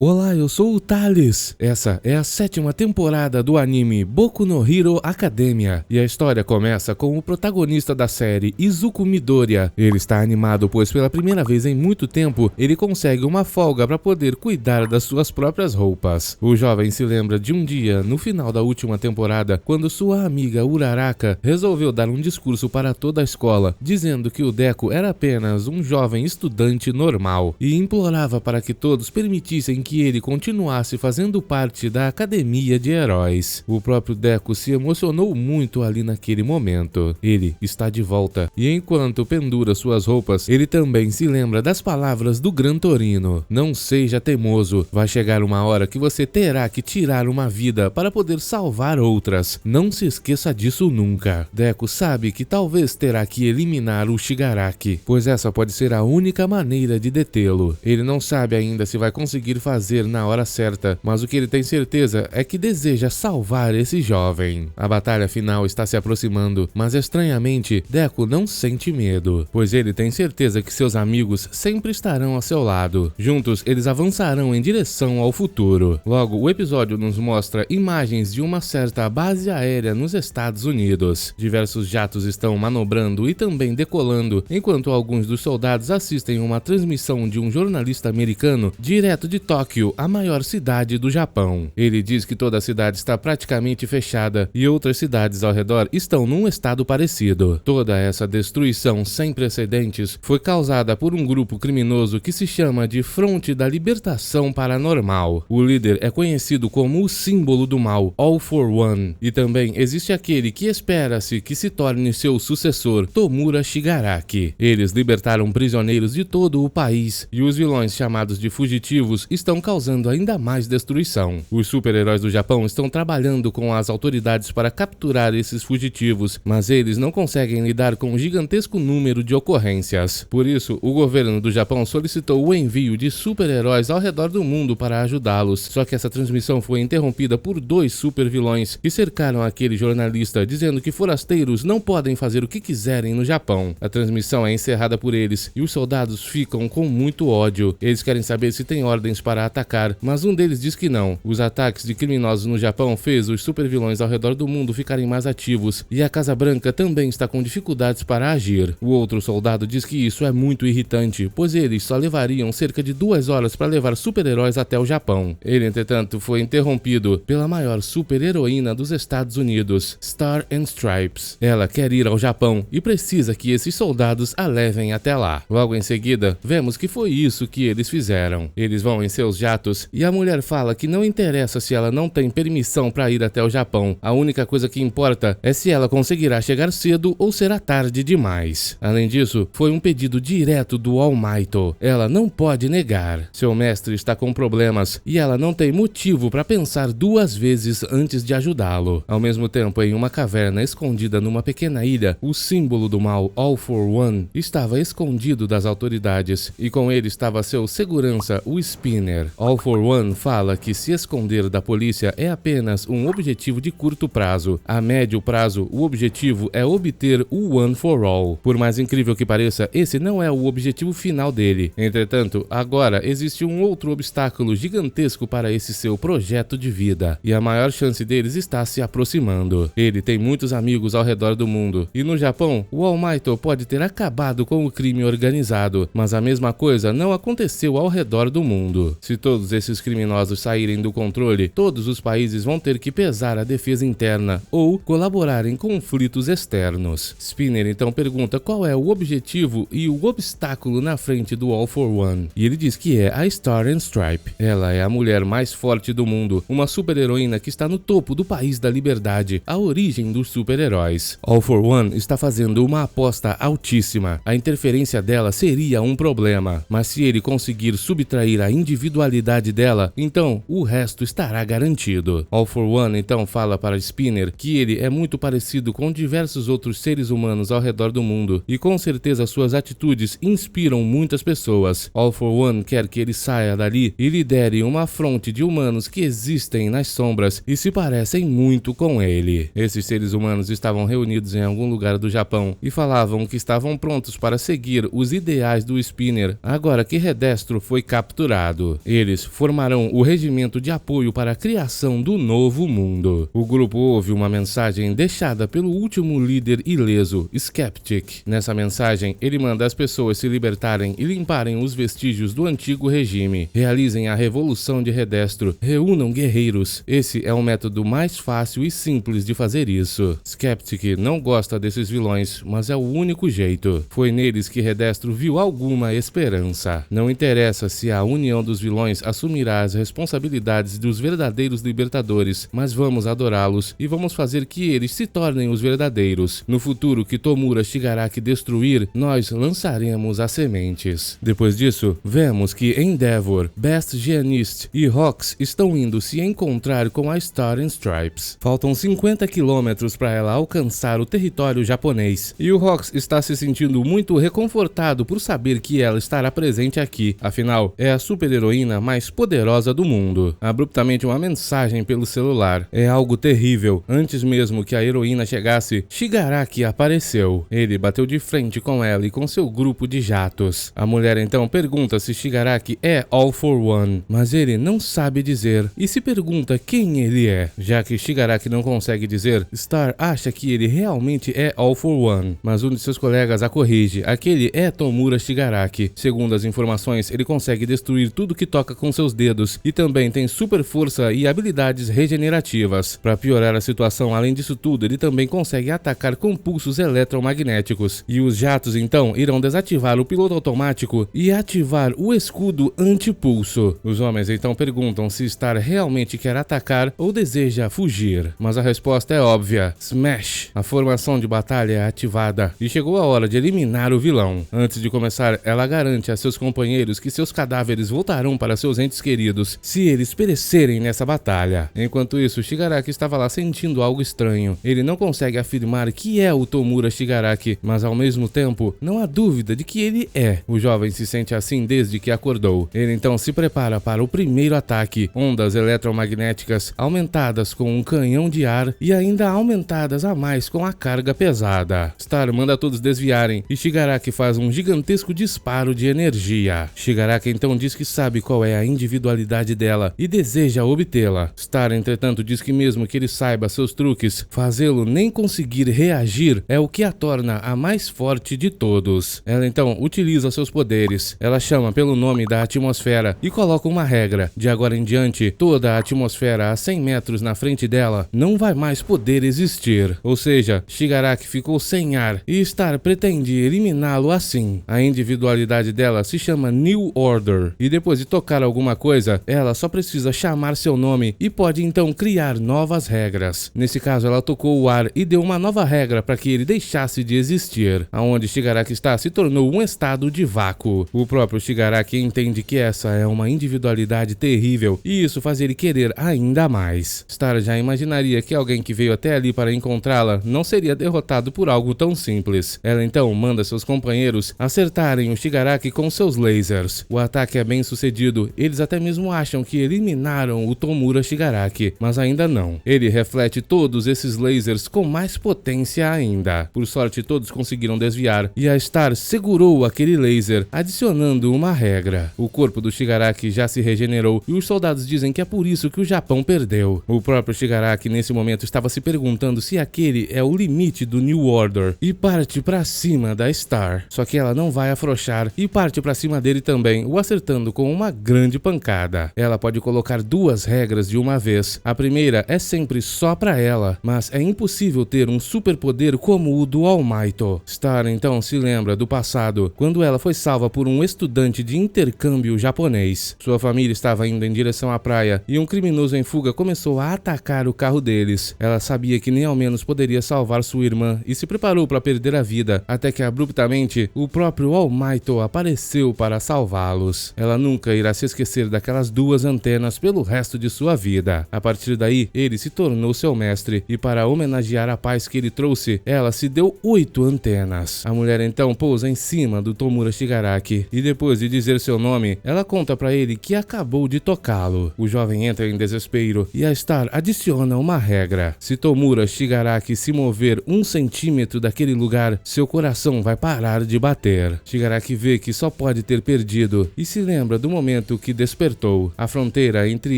Olá, eu sou o Thales. Essa é a 7ª temporada do anime Boku no Hero Academia, e a história começa com o protagonista da série, Izuku Midoriya. Ele está animado pois pela primeira vez em muito tempo, ele consegue uma folga para poder cuidar das suas próprias roupas. O jovem se lembra de um dia, no final da última temporada, quando sua amiga Uraraka resolveu dar um discurso para toda a escola, dizendo que o Deku era apenas um jovem estudante normal, e implorava para que todos permitissem que ele continuasse fazendo parte da Academia de Heróis. O próprio Deku se emocionou muito ali naquele momento. Ele está de volta, e enquanto pendura suas roupas, ele também se lembra das palavras do Gran Torino. Não seja teimoso, vai chegar uma hora que você terá que tirar uma vida para poder salvar outras. Não se esqueça disso nunca. Deku sabe que talvez terá que eliminar o Shigaraki, pois essa pode ser a única maneira de detê-lo. Ele não sabe ainda se vai conseguir fazer na hora certa, mas o que ele tem certeza é que deseja salvar esse jovem. A batalha final está se aproximando, mas estranhamente, Deku não sente medo, pois ele tem certeza que seus amigos sempre estarão ao seu lado. Juntos, eles avançarão em direção ao futuro. Logo, o episódio nos mostra imagens de uma certa base aérea nos Estados Unidos. Diversos jatos estão manobrando e também decolando, enquanto alguns dos soldados assistem uma transmissão de um jornalista americano direto de Tóquio, a maior cidade do Japão. Ele diz que toda a cidade está praticamente fechada e outras cidades ao redor estão num estado parecido. Toda essa destruição sem precedentes foi causada por um grupo criminoso que se chama de Fronte da Libertação Paranormal. O líder é conhecido como o símbolo do mal, All for One, e também existe aquele que espera-se que se torne seu sucessor, Tomura Shigaraki. Eles libertaram prisioneiros de todo o país e os vilões chamados de fugitivos estão causando ainda mais destruição. Os super-heróis do Japão estão trabalhando com as autoridades para capturar esses fugitivos, mas eles não conseguem lidar com um gigantesco número de ocorrências. Por isso, o governo do Japão solicitou o envio de super-heróis ao redor do mundo para ajudá-los. Só que essa transmissão foi interrompida por dois super-vilões que cercaram aquele jornalista, dizendo que forasteiros não podem fazer o que quiserem no Japão. A transmissão é encerrada por eles e os soldados ficam com muito ódio. Eles querem saber se tem ordens para atacar, mas um deles diz que não. Os ataques de criminosos no Japão fez os supervilões ao redor do mundo ficarem mais ativos, e a Casa Branca também está com dificuldades para agir. O outro soldado diz que isso é muito irritante, pois eles só levariam cerca de 2 horas para levar super-heróis até o Japão. Ele, entretanto, foi interrompido pela maior super-heroína dos Estados Unidos, Star and Stripes. Ela quer ir ao Japão e precisa que esses soldados a levem até lá. Logo em seguida, vemos que foi isso que eles fizeram. Eles vão em seus jatos e a mulher fala que não interessa se ela não tem permissão para ir até o Japão. A única coisa que importa é se ela conseguirá chegar cedo ou será tarde demais. Além disso, foi um pedido direto do All Might. Ela não pode negar. Seu mestre está com problemas e ela não tem motivo para pensar 2 vezes antes de ajudá-lo. Ao mesmo tempo, em uma caverna escondida numa pequena ilha, o símbolo do mal, All for One, estava escondido das autoridades, e com ele estava seu segurança, o Spinner. All for One fala que se esconder da polícia é apenas um objetivo de curto prazo. A médio prazo, o objetivo é obter o One for All. Por mais incrível que pareça, esse não é o objetivo final dele. Entretanto, agora existe um outro obstáculo gigantesco para esse seu projeto de vida, e a maior chance deles está se aproximando. Ele tem muitos amigos ao redor do mundo, e no Japão, o All Might pode ter acabado com o crime organizado, mas a mesma coisa não aconteceu ao redor do mundo. Se todos esses criminosos saírem do controle, todos os países vão ter que pesar a defesa interna ou colaborar em conflitos externos. Spinner então pergunta qual é o objetivo e o obstáculo na frente do All for One, e ele diz que é a Star and Stripe. Ela é a mulher mais forte do mundo, uma super-heroína que está no topo do país da liberdade, a origem dos super-heróis. All for One está fazendo uma aposta altíssima. A interferência dela seria um problema, mas se ele conseguir subtrair a individualidade dela, então o resto estará garantido. All for One então fala para Spinner que ele é muito parecido com diversos outros seres humanos ao redor do mundo, e com certeza suas atitudes inspiram muitas pessoas. All for One quer que ele saia dali e lidere uma fronte de humanos que existem nas sombras e se parecem muito com ele. Esses seres humanos estavam reunidos em algum lugar do Japão e falavam que estavam prontos para seguir os ideais do Spinner, agora que Redestro foi capturado. Eles formarão o regimento de apoio para a criação do novo mundo. O grupo ouve uma mensagem deixada pelo último líder ileso, Skeptic. Nessa mensagem, ele manda as pessoas se libertarem e limparem os vestígios do antigo regime. Realizem a revolução de Redestro, reúnam guerreiros. Esse é o método mais fácil e simples de fazer isso. Skeptic não gosta desses vilões, mas é o único jeito. Foi neles que Redestro viu alguma esperança. Não interessa se a união dos vilões assumirá as responsabilidades dos verdadeiros libertadores, mas vamos adorá-los e vamos fazer que eles se tornem os verdadeiros. No futuro que Tomura Shigaraki destruir, nós lançaremos as sementes. Depois disso, vemos que Endeavor, Best Jeanist e Rox estão indo se encontrar com a Star and Stripes. Faltam 50 quilômetros para ela alcançar o território japonês, e o Rox está se sentindo muito reconfortado por saber que ela estará presente aqui. Afinal, é a super-heroína mais poderosa do mundo. Abruptamente, uma mensagem pelo celular. É algo terrível. Antes mesmo que a heroína chegasse, Shigaraki apareceu. Ele bateu de frente com ela e com seu grupo de jatos. A mulher então pergunta se Shigaraki é All for One, mas ele não sabe dizer e se pergunta quem ele é. Já que Shigaraki não consegue dizer, Star acha que ele realmente é All for One, mas um de seus colegas a corrige. Aquele é Tomura Shigaraki. Segundo as informações, ele consegue destruir tudo que toca com seus dedos e também tem super força e habilidades regenerativas. Para piorar a situação, além disso tudo, ele também consegue atacar com pulsos eletromagnéticos. E os jatos então irão desativar o piloto automático e ativar o escudo antipulso. Os homens então perguntam se Star realmente quer atacar ou deseja fugir, mas a resposta é óbvia: Smash! A formação de batalha é ativada e chegou a hora de eliminar o vilão. Antes de começar, ela garante a seus companheiros que seus cadáveres voltarão para seus entes queridos se eles perecerem nessa batalha. Enquanto isso, Shigaraki estava lá sentindo algo estranho. Ele não consegue afirmar que é o Tomura Shigaraki, mas ao mesmo tempo, não há dúvida de que ele é. O jovem se sente assim desde que acordou. Ele então se prepara para o primeiro ataque. Ondas eletromagnéticas aumentadas com um canhão de ar e ainda aumentadas a mais com a carga pesada. Star manda todos desviarem e Shigaraki faz um gigantesco disparo de energia. Shigaraki então diz que sabe qual é a individualidade dela e deseja obtê-la. Star, entretanto, diz que mesmo que ele saiba seus truques, fazê-lo nem conseguir reagir é o que a torna a mais forte de todos. Ela então utiliza seus poderes. Ela chama pelo nome da atmosfera e coloca uma regra. De agora em diante, toda a atmosfera a 100 metros na frente dela não vai mais poder existir. Ou seja, Shigaraki ficou sem ar e Star pretende eliminá-lo assim. A individualidade dela se chama New Order e depois de tocar alguma coisa, ela só precisa chamar seu nome e pode então criar novas regras. Nesse caso, ela tocou o ar e deu uma nova regra para que ele deixasse de existir. Aonde Shigaraki está se tornou um estado de vácuo. O próprio Shigaraki entende que essa é uma individualidade terrível e isso faz ele querer ainda mais. Star já imaginaria que alguém que veio até ali para encontrá-la não seria derrotado por algo tão simples. Ela então manda seus companheiros acertarem o Shigaraki com seus lasers. O ataque é bem sucedido, eles até mesmo acham que eliminaram o Tomura Shigaraki, mas ainda não. Ele reflete todos esses lasers com mais potência ainda. Por sorte, todos conseguiram desviar e a Star segurou aquele laser, adicionando uma regra. O corpo do Shigaraki já se regenerou e os soldados dizem que é por isso que o Japão perdeu. O próprio Shigaraki nesse momento estava se perguntando se aquele é o limite do New Order e parte pra cima da Star. Só que ela não vai afrouxar e parte pra cima dele também, o acertando com uma grande pancada. Ela pode colocar duas regras de uma vez. A primeira é sempre só pra ela, mas é impossível ter um superpoder como o do All Might. Star então se lembra do passado, quando ela foi salva por um estudante de intercâmbio japonês. Sua família estava indo em direção à praia e um criminoso em fuga começou a atacar o carro deles. Ela sabia que nem ao menos poderia salvar sua irmã e se preparou para perder a vida, até que abruptamente o próprio All Might apareceu para salvá-los. Ela nunca irá se esquecer daquelas duas antenas pelo resto de sua vida. A partir daí, ele se tornou seu mestre e para homenagear a paz que ele trouxe, ela se deu 8 antenas. A mulher então pousa em cima do Tomura Shigaraki e depois de dizer seu nome, ela conta para ele que acabou de tocá-lo. O jovem entra em desespero e a Star adiciona uma regra: se Tomura Shigaraki se mover 1 centímetro daquele lugar, seu coração vai parar de bater. Shigaraki vê que só pode ter perdido e se lembra do momento momento que despertou. A fronteira entre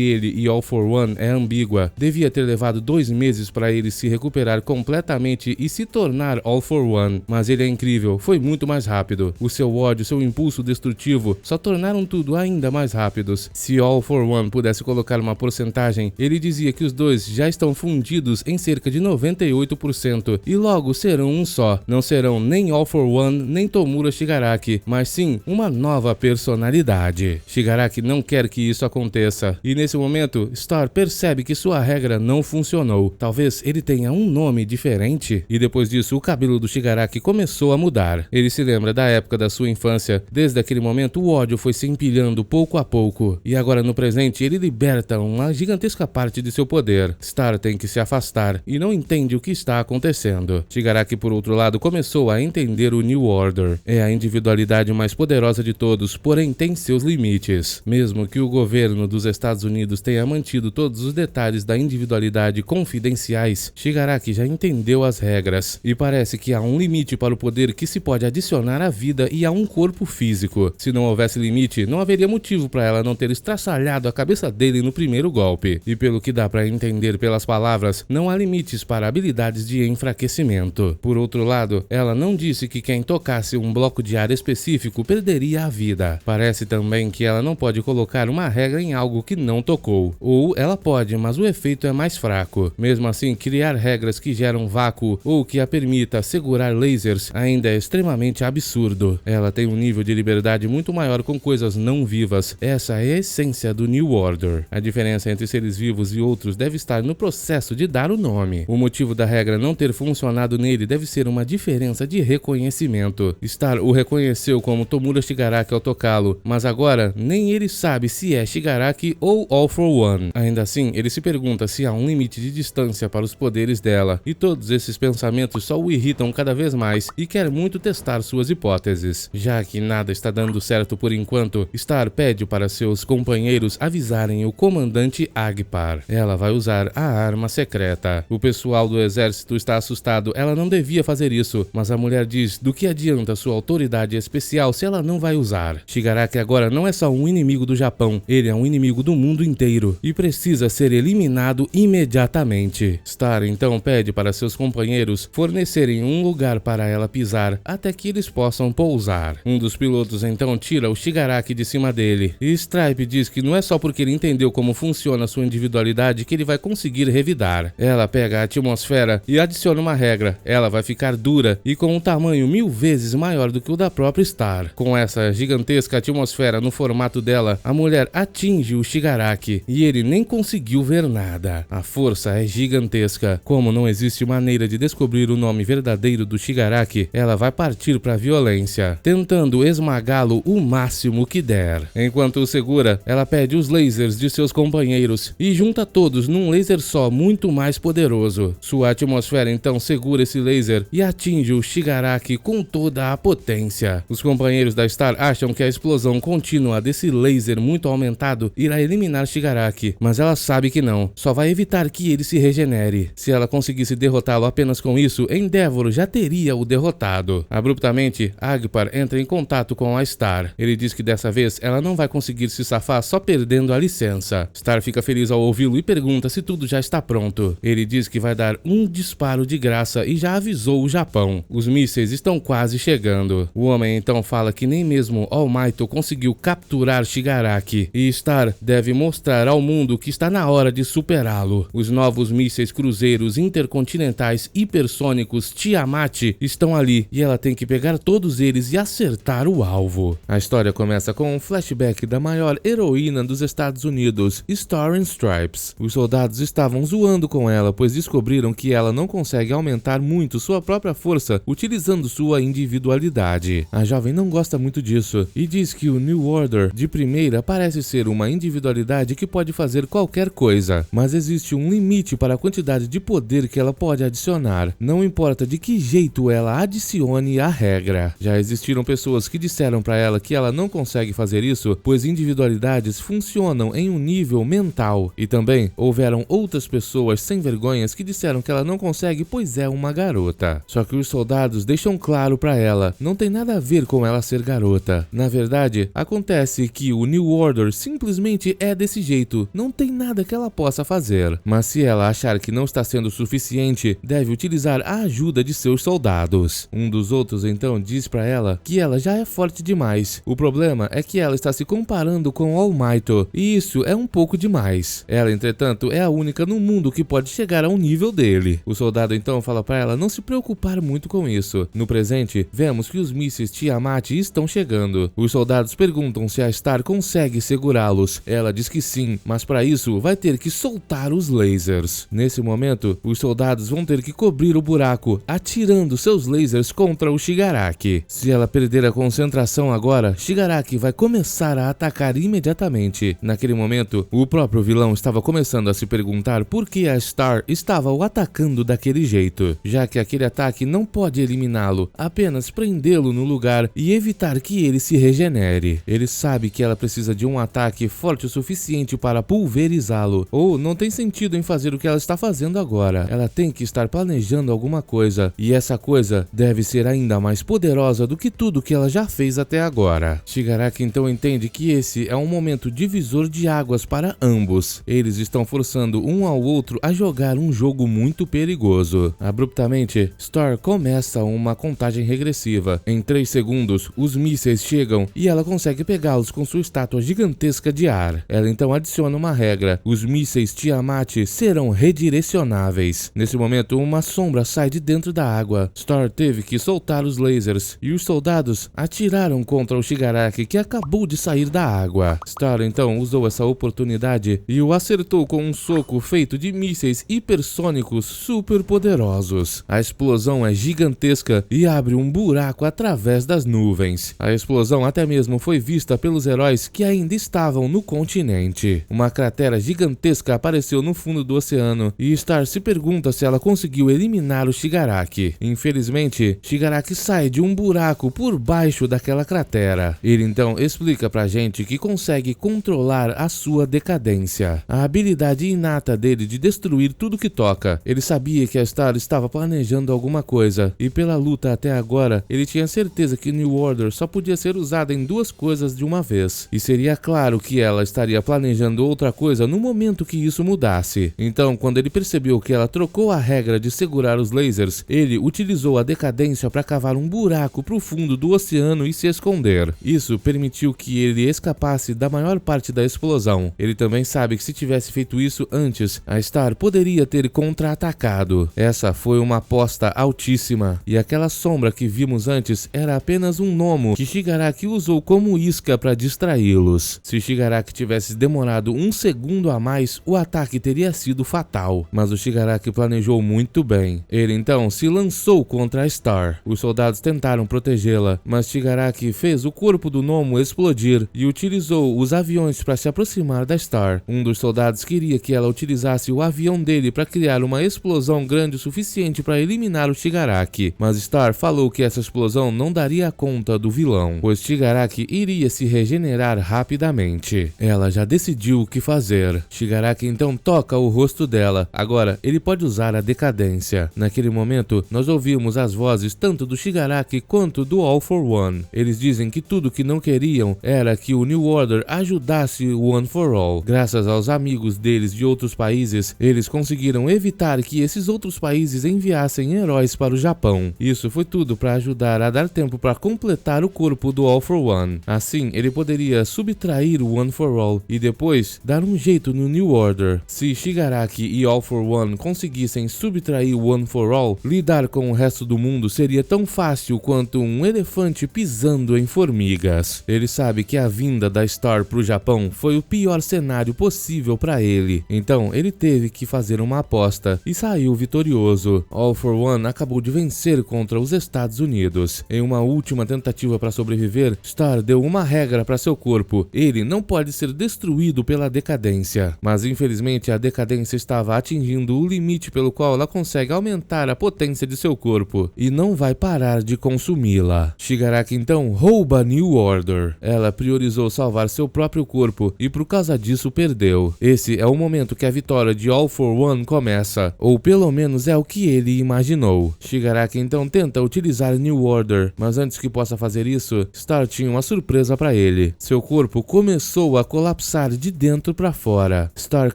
ele e All for One é ambígua. Devia ter levado 2 meses para ele se recuperar completamente e se tornar All for One, mas ele é incrível, foi muito mais rápido. O seu ódio, seu impulso destrutivo só tornaram tudo ainda mais rápidos. Se All for One pudesse colocar uma porcentagem, ele dizia que os dois já estão fundidos em cerca de 98% e logo serão um só. Não serão nem All for One nem Tomura Shigaraki, mas sim uma nova personalidade. Shigaraki não quer que isso aconteça e nesse momento Star percebe que sua regra não funcionou. Talvez ele tenha um nome diferente. E depois disso o cabelo do Shigaraki começou a mudar. Ele se lembra da época da sua infância. Desde aquele momento o ódio foi se empilhando pouco a pouco e agora no presente ele liberta uma gigantesca parte de seu poder. Star tem que se afastar e não entende o que está acontecendo. Shigaraki, por outro lado, começou a entender o New Order. É a individualidade mais poderosa de todos, porém tem seus limites. Mesmo que o governo dos Estados Unidos tenha mantido todos os detalhes da individualidade confidenciais, Shigaraki já entendeu as regras e parece que há um limite para o poder que se pode adicionar à vida e a um corpo físico. Se não houvesse limite, não haveria motivo para ela não ter estraçalhado a cabeça dele no primeiro golpe. E pelo que dá para entender pelas palavras, não há limites para habilidades de enfraquecimento. Por outro lado, ela não disse que quem tocasse um bloco de ar específico perderia a vida. Parece também que ela não pode colocar uma regra em algo que não tocou. Ou ela pode, mas o efeito é mais fraco. Mesmo assim, criar regras que geram vácuo ou que a permita segurar lasers ainda é extremamente absurdo. Ela tem um nível de liberdade muito maior com coisas não vivas. Essa é a essência do New Order. A diferença entre seres vivos e outros deve estar no processo de dar o nome. O motivo da regra não ter funcionado nele deve ser uma diferença de reconhecimento. Star o reconheceu como Tomura Shigaraki ao tocá-lo, mas agora nem ele sabe se é Shigaraki ou All for One. Ainda assim, ele se pergunta se há um limite de distância para os poderes dela, e todos esses pensamentos só o irritam cada vez mais e quer muito testar suas hipóteses. Já que nada está dando certo por enquanto, Star pede para seus companheiros avisarem o comandante Agpar. Ela vai usar a arma secreta. O pessoal do exército está assustado, ela não devia fazer isso, mas a mulher diz do que adianta sua autoridade especial se ela não vai usar. Shigaraki agora não é só um inimigo do Japão, ele é um inimigo do mundo inteiro e precisa ser eliminado imediatamente. Star então pede para seus companheiros fornecerem um lugar para ela pisar até que eles possam pousar. Um dos pilotos então tira o Shigaraki de cima dele e Stripe diz que não é só porque ele entendeu como funciona sua individualidade que ele vai conseguir revidar. Ela pega a atmosfera e adiciona uma regra. Ela vai ficar dura e com um tamanho 1000 vezes maior do que o da própria Star. Com essa gigantesca atmosfera no formato dela, a mulher atinge o Shigaraki e ele nem conseguiu ver nada. A força é gigantesca. Como não existe maneira de descobrir o nome verdadeiro do Shigaraki, ela vai partir para a violência, tentando esmagá-lo o máximo que der. Enquanto o segura, ela pede os lasers de seus companheiros e junta todos num laser só muito mais poderoso. Sua atmosfera então segura esse laser e atinge o Shigaraki com toda a potência. Os companheiros da Star acham que a explosão contínua desse laser muito aumentado irá eliminar Shigaraki, mas ela sabe que não, só vai evitar que ele se regenere. Se ela conseguisse derrotá-lo apenas com isso, Endeavor já teria o derrotado. Abruptamente, Agpar entra em contato com a Star. Ele diz que dessa vez ela não vai conseguir se safar só perdendo a licença. Star fica feliz ao ouvi-lo e pergunta se tudo já está pronto. Ele diz que vai dar um disparo de graça e já avisou o Japão. Os mísseis estão quase chegando. O homem então fala que nem mesmo All Might conseguiu capturar Shigaraki e Star deve mostrar ao mundo que está na hora de superá-lo. Os novos mísseis cruzeiros intercontinentais hipersônicos Tiamat estão ali e ela tem que pegar todos eles e acertar o alvo. A história começa com um flashback da maior heroína dos Estados Unidos, Star and Stripes. Os soldados estavam zoando com ela, pois descobriram que ela não consegue aumentar muito sua própria força utilizando sua individualidade. A jovem não gosta muito disso e diz que o New Order de primeira parece ser uma individualidade que pode fazer qualquer coisa, mas existe um limite para a quantidade de poder que ela pode adicionar, não importa de que jeito ela adicione a regra. Já existiram pessoas que disseram para ela que ela não consegue fazer isso, pois individualidades funcionam em um nível mental, e também houveram outras pessoas sem vergonhas que disseram que ela não consegue pois é uma garota. Só que os soldados deixam claro para ela, não tem nada a ver com ela ser garota. Na verdade, acontece que o New Order simplesmente é desse jeito, não tem nada que ela possa fazer. Mas se ela achar que não está sendo suficiente, deve utilizar a ajuda de seus soldados. Um dos outros então diz pra ela que ela já é forte demais. O problema é que ela está se comparando com All Might, e isso é um pouco demais. Ela, entretanto, é a única no mundo que pode chegar ao nível dele. O soldado então fala pra ela não se preocupar muito com isso. No presente, vemos que os mísseis Tiamat estão chegando. Os soldados perguntam se a Star consegue segurá-los. Ela diz que sim, mas para isso vai ter que soltar os lasers. Nesse momento, os soldados vão ter que cobrir o buraco, atirando seus lasers contra o Shigaraki. Se ela perder a concentração agora, Shigaraki vai começar a atacar imediatamente. Naquele momento, o próprio vilão estava começando a se perguntar por que a Star estava o atacando daquele jeito, já que aquele ataque não pode eliminá-lo, apenas prendê-lo no lugar e evitar que ele se regenere. Ele sabe que ela precisa de um ataque forte o suficiente para pulverizá-lo, ou não tem sentido em fazer o que ela está fazendo agora. Ela tem que estar planejando alguma coisa, e essa coisa deve ser ainda mais poderosa do que tudo que ela já fez até agora. Shigaraki então entende que esse é um momento divisor de águas para ambos. Eles estão forçando um ao outro a jogar um jogo muito perigoso. Abruptamente, Star começa uma contagem regressiva. Em 3 segundos, os mísseis chegam e ela consegue pegá-los com sua estátua gigantesca de ar. Ela então adiciona uma regra: os mísseis Tiamat serão redirecionáveis. Nesse momento, uma sombra sai de dentro da água. Star teve que soltar os lasers e os soldados atiraram contra o Shigaraki, que acabou de sair da água. Star então usou essa oportunidade e o acertou com um soco feito de mísseis hipersônicos super poderosos. A explosão é gigantesca e abre um buraco através das nuvens. A explosão até mesmo foi vista pelos heróis que ainda estavam no continente. Uma cratera gigantesca apareceu no fundo do oceano e Star se pergunta se ela conseguiu eliminar o Shigaraki. Infelizmente, Shigaraki sai de um buraco por baixo daquela cratera. Ele então explica pra gente que consegue controlar a sua decadência, a habilidade inata dele de destruir tudo que toca. Ele sabia que a Star estava planejando alguma coisa, e pela luta até agora, ele tinha certeza que New Order só podia ser usada em 2 coisas de uma vez, e seria claro que ela estaria planejando outra coisa no momento que isso mudasse. Então, quando ele percebeu que ela trocou a regra de segurar os lasers, ele utilizou a decadência para cavar um buraco pro fundo do oceano e se esconder. Isso permitiu que ele escapasse da maior parte da explosão. Ele também sabe que se tivesse feito isso antes, a Star poderia ter contra-atacado. Essa foi uma aposta altíssima, e aquela sombra que vimos antes era apenas um gnomo que Shigaraki usou como isca para distraí-los. Se Shigaraki tivesse demorado 1 segundo a mais, o ataque teria sido fatal, mas o Shigaraki planejou muito bem. Ele então se lançou contra a Star. Os soldados tentaram protegê-la, mas Shigaraki fez o corpo do gnomo explodir e utilizou os aviões para se aproximar da Star. Um dos soldados queria que ela utilizasse o avião dele para criar uma explosão grande o suficiente para eliminar o Shigaraki, mas Star falou que essa explosão não daria conta do vilão, pois Shigaraki iria se regenerar rapidamente. Ela já decidiu o que fazer. Shigaraki então toca o rosto dela. Agora ele pode usar a decadência. Naquele momento, nós ouvimos as vozes tanto do Shigaraki quanto do All for One. Eles dizem que tudo que não queriam era que o New Order ajudasse o One for All. Graças aos amigos deles de outros países, eles conseguiram evitar que esses outros países enviassem heróis para o Japão. Isso foi tudo para ajudar a dar tempo para completar o corpo do All for One. Assim, ele poderia subtrair o One for All e depois dar um jeito no New Order. Se Shigaraki e All for One conseguissem subtrair o One for All, lidar com o resto do mundo seria tão fácil quanto um elefante pisando em formigas. Ele sabe que a vinda da Star pro Japão foi o pior cenário possível para ele, então ele teve que fazer uma aposta e saiu vitorioso. All for One acabou de vencer contra os Estados Unidos. Em uma última tentativa para sobreviver, Star deu uma regra para seu corpo: ele não pode ser destruído pela decadência. Mas infelizmente a decadência estava atingindo o limite pelo qual ela consegue aumentar a potência de seu corpo e não vai parar de consumi-la. Shigaraki então rouba New Order. Ela priorizou salvar seu próprio corpo e por causa disso perdeu. Esse é o momento que a vitória de All for One começa, ou pelo menos é o que ele imaginou. Shigaraki então tenta utilizar New Order, mas antes que possa fazer isso, Star tinha uma surpresa para ele. ele. Seu corpo começou a colapsar de dentro para fora. Star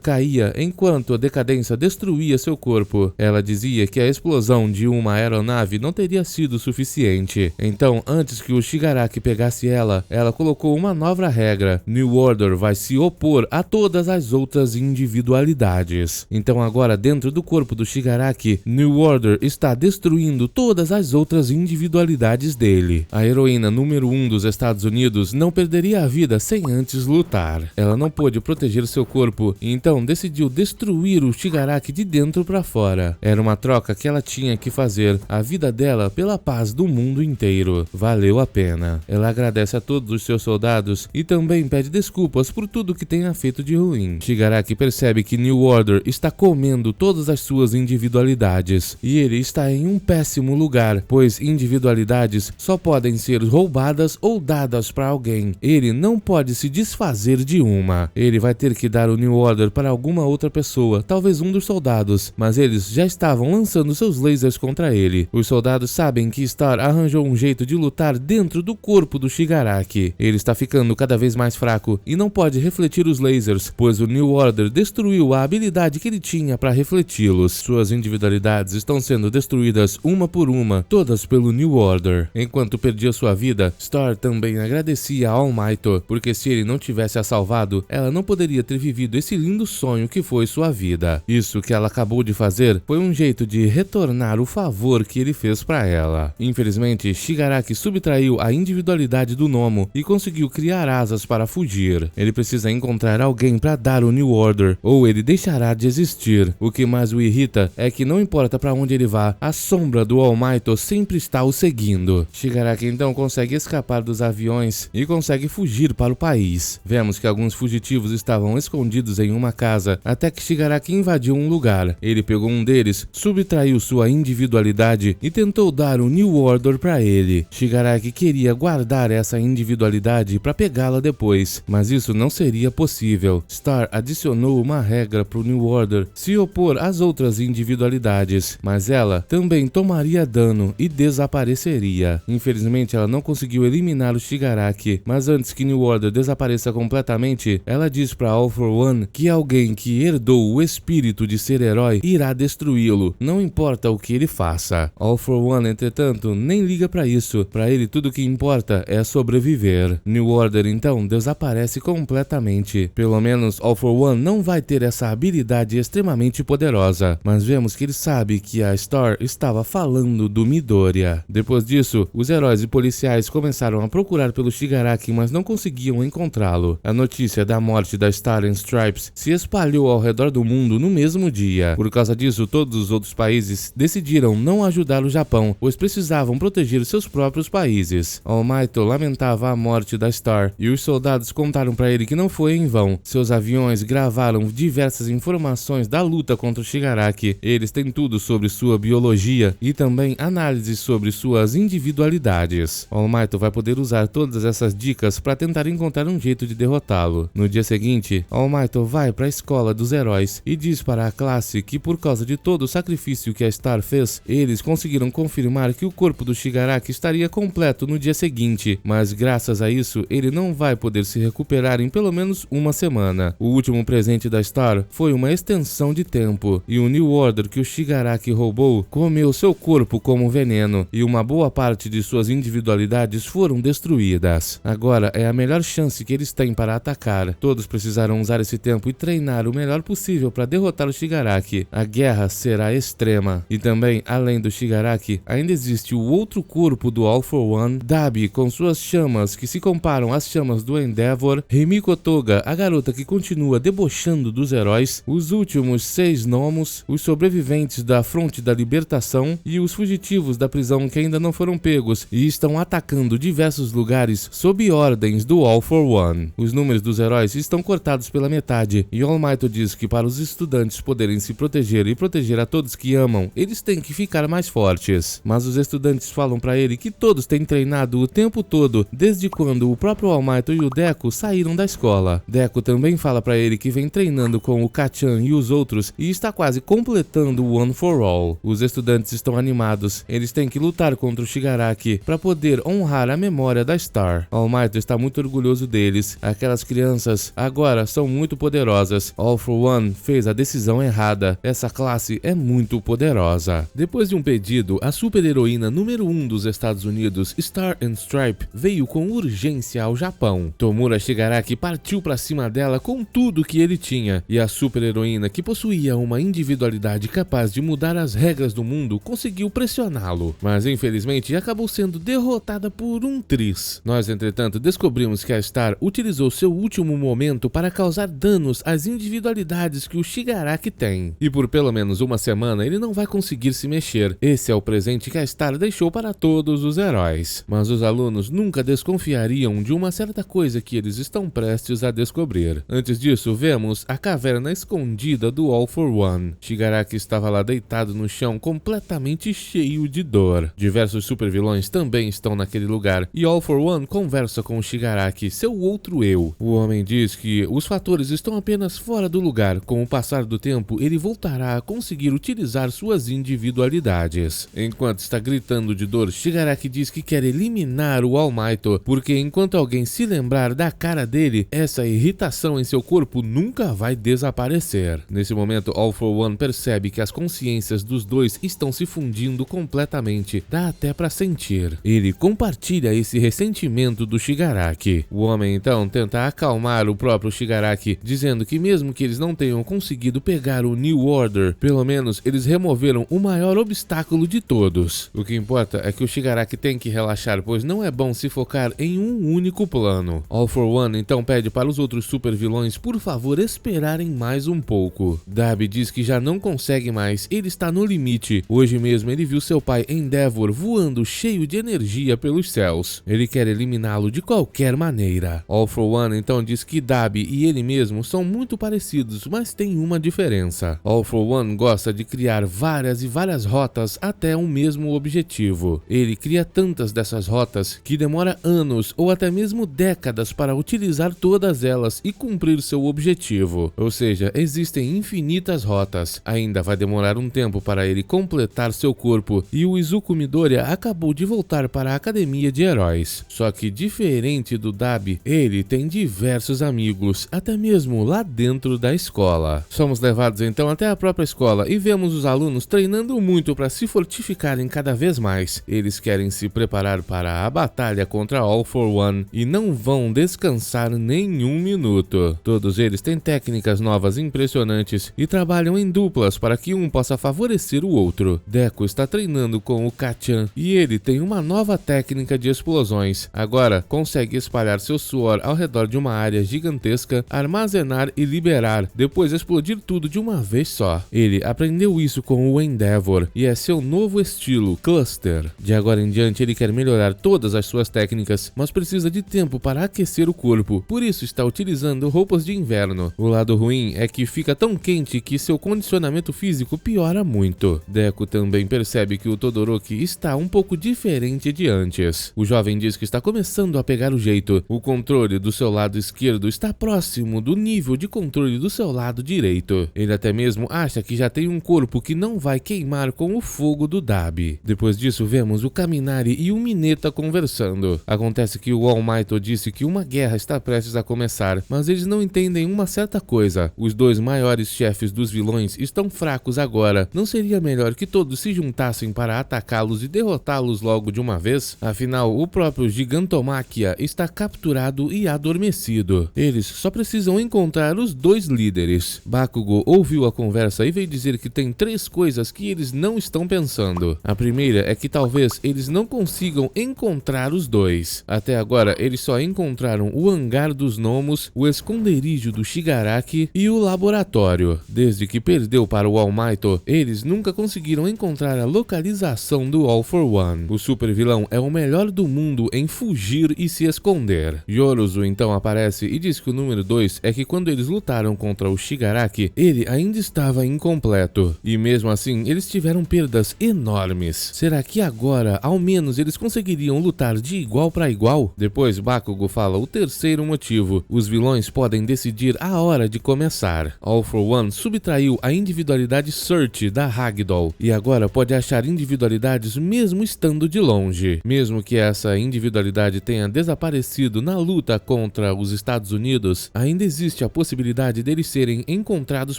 caía enquanto a decadência destruía seu corpo. Ela dizia que a explosão de uma aeronave não teria sido suficiente. Então, antes que o Shigaraki pegasse ela colocou uma nova regra. New Order vai se opor a todas as outras individualidades. Então agora, dentro do corpo do Shigaraki, New Order está destruindo todas as outras individualidades dele. A heroína número 1 dos Estados Unidos não perderia a vida sem antes lutar. Ela não pôde proteger seu corpo e então decidiu destruir o Shigaraki de dentro para fora. Era uma troca que ela tinha que fazer, a vida dela pela paz do mundo inteiro. Valeu a pena. Ela agradece a todos os seus soldados e também pede desculpas por tudo que tenha feito de ruim. Shigaraki percebe que New Order está comendo todas as suas individualidades e ele está em um péssimo lugar, pois individualidades só podem ser roubadas ou dadas para alguém. Ele não pode se desfazer de uma. Ele vai ter que dar o New Order para alguma outra pessoa, talvez um dos soldados, mas eles já estavam lançando seus lasers contra ele. Os soldados sabem que Star arranjou um jeito de lutar dentro do corpo do Shigaraki. Ele está ficando cada vez mais fraco e não pode refletir os lasers, pois o New Order destruiu a habilidade que ele tinha para refleti-los. Suas individualidades estão sendo destruídas uma por uma, todas pelo New Order. Enquanto perdia sua vida, Star também agradecia a All Might, porque se ele não tivesse a salvado, ela não poderia ter vivido esse lindo sonho que foi sua vida. Isso que ela acabou de fazer foi um jeito de retornar o favor que ele fez para ela. Infelizmente, Shigaraki subtraiu a individualidade do Nomo e conseguiu criar asas para fugir. Ele precisa encontrar alguém para dar o New Order, ou ele deixará de existir. O que mais o irrita é que não importa para onde ele vá, a sombra do All Might sempre está o seguindo. Shigaraki então consegue escapar dos aviões e consegue fugir para o país. Vemos que alguns fugitivos estavam escondidos em uma casa, até que Shigaraki invadiu um lugar. Ele pegou um deles, subtraiu sua individualidade e tentou dar o New Order para ele. Shigaraki queria guardar essa individualidade para pegá-la depois, mas isso não seria possível. Star adicionou uma regra para o New Order se opor às outras individualidades, mas ela também tomaria dano e desapareceria. Infelizmente, ela não conseguiu eliminar o Shigaraki, mas antes que New Order desapareça completamente, ela diz para All for One que alguém que herdou o espírito de ser herói irá destruí-lo, não importa o que ele faça. All for One, entretanto, nem liga para isso. Para ele, tudo que importa é sobreviver. New Order então desaparece completamente. Pelo menos All for One não vai ter essa habilidade extremamente poderosa, mas vemos que ele sabe que a Star estava falando do Midoriya. Depois disso, os heróis e policiais começaram a procurar pelo Shigaraki, mas não conseguiam encontrá-lo. A notícia da morte da Star and Stripes se espalhou ao redor do mundo no mesmo dia. Por causa disso, todos os outros países decidiram não ajudar o Japão, pois precisavam proteger seus próprios países. All Might lamentava a morte da Star e os soldados contaram para ele que não foi em vão. Seus aviões gravaram diversas informações da luta contra o Shigaraki. Eles têm tudo sobre sua biologia e também análises sobre suas individualidades. All Might vai poder usar todas essas dicas para tentar encontrar um jeito de derrotá-lo. No dia seguinte, All Might vai para a escola dos heróis e diz para a classe que por causa de todo o sacrifício que a Star fez, eles conseguiram confirmar que o corpo do Shigaraki estaria completo no dia seguinte, mas graças a isso, ele não vai poder se recuperar em pelo menos uma semana. O último presente da Star foi uma extensão de tempo, e o New Order que o Shigaraki roubou comeu seu corpo como veneno, e uma boa parte de suas individualidades foram destruídas. Agora é a melhor chance que eles têm para atacar. Todos precisaram usar esse tempo e treinar o melhor possível para derrotar o Shigaraki. A guerra será extrema. E também, além do Shigaraki, ainda existe o outro corpo do All for One, Dabi com suas chamas que se comparam às chamas do Endeavor, Himiko Toga, a garota que continua debochando dos heróis, os últimos 6 gnomos, os sobreviventes da Fronte da Libertação e os fugitivos da prisão que ainda não foram pegos e estão atacando diversos lugares sob ordens do All for One. Os números dos heróis estão cortados pela metade e All Might diz que para os estudantes poderem se proteger e proteger a todos que amam, eles têm que ficar mais fortes. Mas os estudantes falam para ele que todos têm treinado o tempo todo, desde quando o próprio All Might e o Deku saíram da escola. Deku também fala para ele que vem treinando com o Kacchan e os outros e está quase completando o One for All. Os estudantes estão animados, eles têm que lutar contra o Shigaraki para poder honrar a memória da Star. All Might Might está muito orgulhoso deles. Aquelas crianças agora são muito poderosas. All for One fez a decisão errada. Essa classe é muito poderosa. Depois de um pedido, a super-heroína número 1 dos Estados Unidos, Star and Stripe, veio com urgência ao Japão. Tomura Shigaraki partiu para cima dela com tudo que ele tinha, e a super-heroína, que possuía uma individualidade capaz de mudar as regras do mundo, conseguiu pressioná-lo, mas infelizmente acabou sendo derrotada por um tris. Nós, entretanto, descobrimos que a Star utilizou seu último momento para causar danos às individualidades que o Shigaraki tem, e por pelo menos uma semana ele não vai conseguir se mexer. Esse é o presente que a Star deixou para todos os heróis. Mas os alunos nunca desconfiariam de uma certa coisa que eles estão prestes a descobrir. Antes disso, vemos a caverna escondida do All for One. Shigaraki estava lá deitado no chão, completamente cheio de dor. Diversos supervilões também estão naquele lugar, e All for One conversa com o Shigaraki, seu outro eu. O homem diz que os fatores estão apenas fora do lugar. Com o passar do tempo, ele voltará a conseguir utilizar suas individualidades. Enquanto está gritando de dor, Shigaraki diz que quer eliminar o All Might, porque enquanto alguém se lembrar da cara dele, essa irritação em seu corpo nunca vai desaparecer. Nesse momento, All for One percebe que as consciências dos dois estão se fundindo completamente. Dá até pra sentir. Ele compartilha esse ressentimento do Shigaraki. O homem então tenta acalmar o próprio Shigaraki, dizendo que mesmo que eles não tenham conseguido pegar o New Order, pelo menos eles removeram o maior obstáculo de todos. O que importa é que o Shigaraki tem que relaxar, pois não é bom se focar em um único plano. All for One então pede para os outros super vilões por favor esperarem mais um pouco. Dabi diz que já não consegue mais, ele está no limite. Hoje mesmo ele viu seu pai Endeavor voando cheio de energia pelos céus. Ele quer eliminá-lo de qualquer maneira. All for One então diz que Dabi e ele mesmo são muito parecidos, mas tem uma diferença. All for One gosta de criar várias e várias rotas até um mesmo objetivo. Ele cria tantas dessas rotas que demora anos ou até mesmo décadas para utilizar todas elas e cumprir seu objetivo. Ou seja, existem infinitas rotas. Ainda vai demorar um tempo para ele completar seu corpo, e o Izuku Midoriya acabou de voltar para a academia de heróis. Só que diferente do Dabi, ele tem diversos amigos, até mesmo lá dentro da escola. Somos levados então até a própria escola e vemos os alunos treinando muito para se fortificarem cada vez mais. Eles querem se preparar para a batalha contra All for One e não vão descansar nenhum minuto. Todos eles têm técnicas novas impressionantes e trabalham em duplas para que um possa favorecer o outro. Deku está treinando com o Kacchan e ele tem uma nova técnica de explosões. Agora consegue espalhar seu suor ao redor de uma área gigantesca, armazenar e liberar, depois explodir tudo de uma vez só. Ele aprendeu isso com o Endeavor e é seu novo estilo, Cluster. De agora em diante ele quer melhorar todas as suas técnicas, mas precisa de tempo para aquecer o corpo, por isso está utilizando roupas de inverno. O lado ruim é que fica tão quente que seu condicionamento físico piora muito. Deku também percebe que o Todoroki está um pouco diferente de antes. O jovem diz que está começando a pegar o jeito. O controle do seu lado esquerdo está próximo do nível de controle do seu lado direito. Ele até mesmo acha que já tem um corpo que não vai queimar com o fogo do Dabi. Depois disso vemos o Kaminari e o Mineta conversando. Acontece que o All Might disse que uma guerra está prestes a começar, mas eles não entendem uma certa coisa. Os dois maiores chefes dos vilões estão fracos agora. Não seria melhor que todos se juntassem para atacá-los e derrotá-los logo de uma vez? Afinal, o próprio Gigantomachia está capturado e adormecido. Eles só precisam encontrar os dois líderes. Bakugo ouviu a conversa e veio dizer que tem 3 coisas que eles não estão pensando. A primeira é que talvez eles não consigam encontrar os dois. Até agora, eles só encontraram o hangar dos gnomos, o esconderijo do Shigaraki e o laboratório. Desde que perdeu para o All Might, eles nunca conseguiram encontrar a localização do All for One. O super vilão é o melhor do mundo em fugir e se esconder. Yoruzu então aparece e diz que o número 2 é que quando eles lutaram contra o Shigaraki, ele ainda estava incompleto. E mesmo assim, eles tiveram perdas enormes. Será que agora, ao menos, eles conseguiriam lutar de igual para igual? Depois, Bakugo fala o terceiro motivo. Os vilões podem decidir a hora de começar. All for One subtraiu a individualidade Search da Ragdoll e agora pode achar individualidades mesmo estando de longe. Mesmo que essa individualidade tenha desaparecido na luta contra os Estados Unidos, ainda existe a possibilidade deles serem encontrados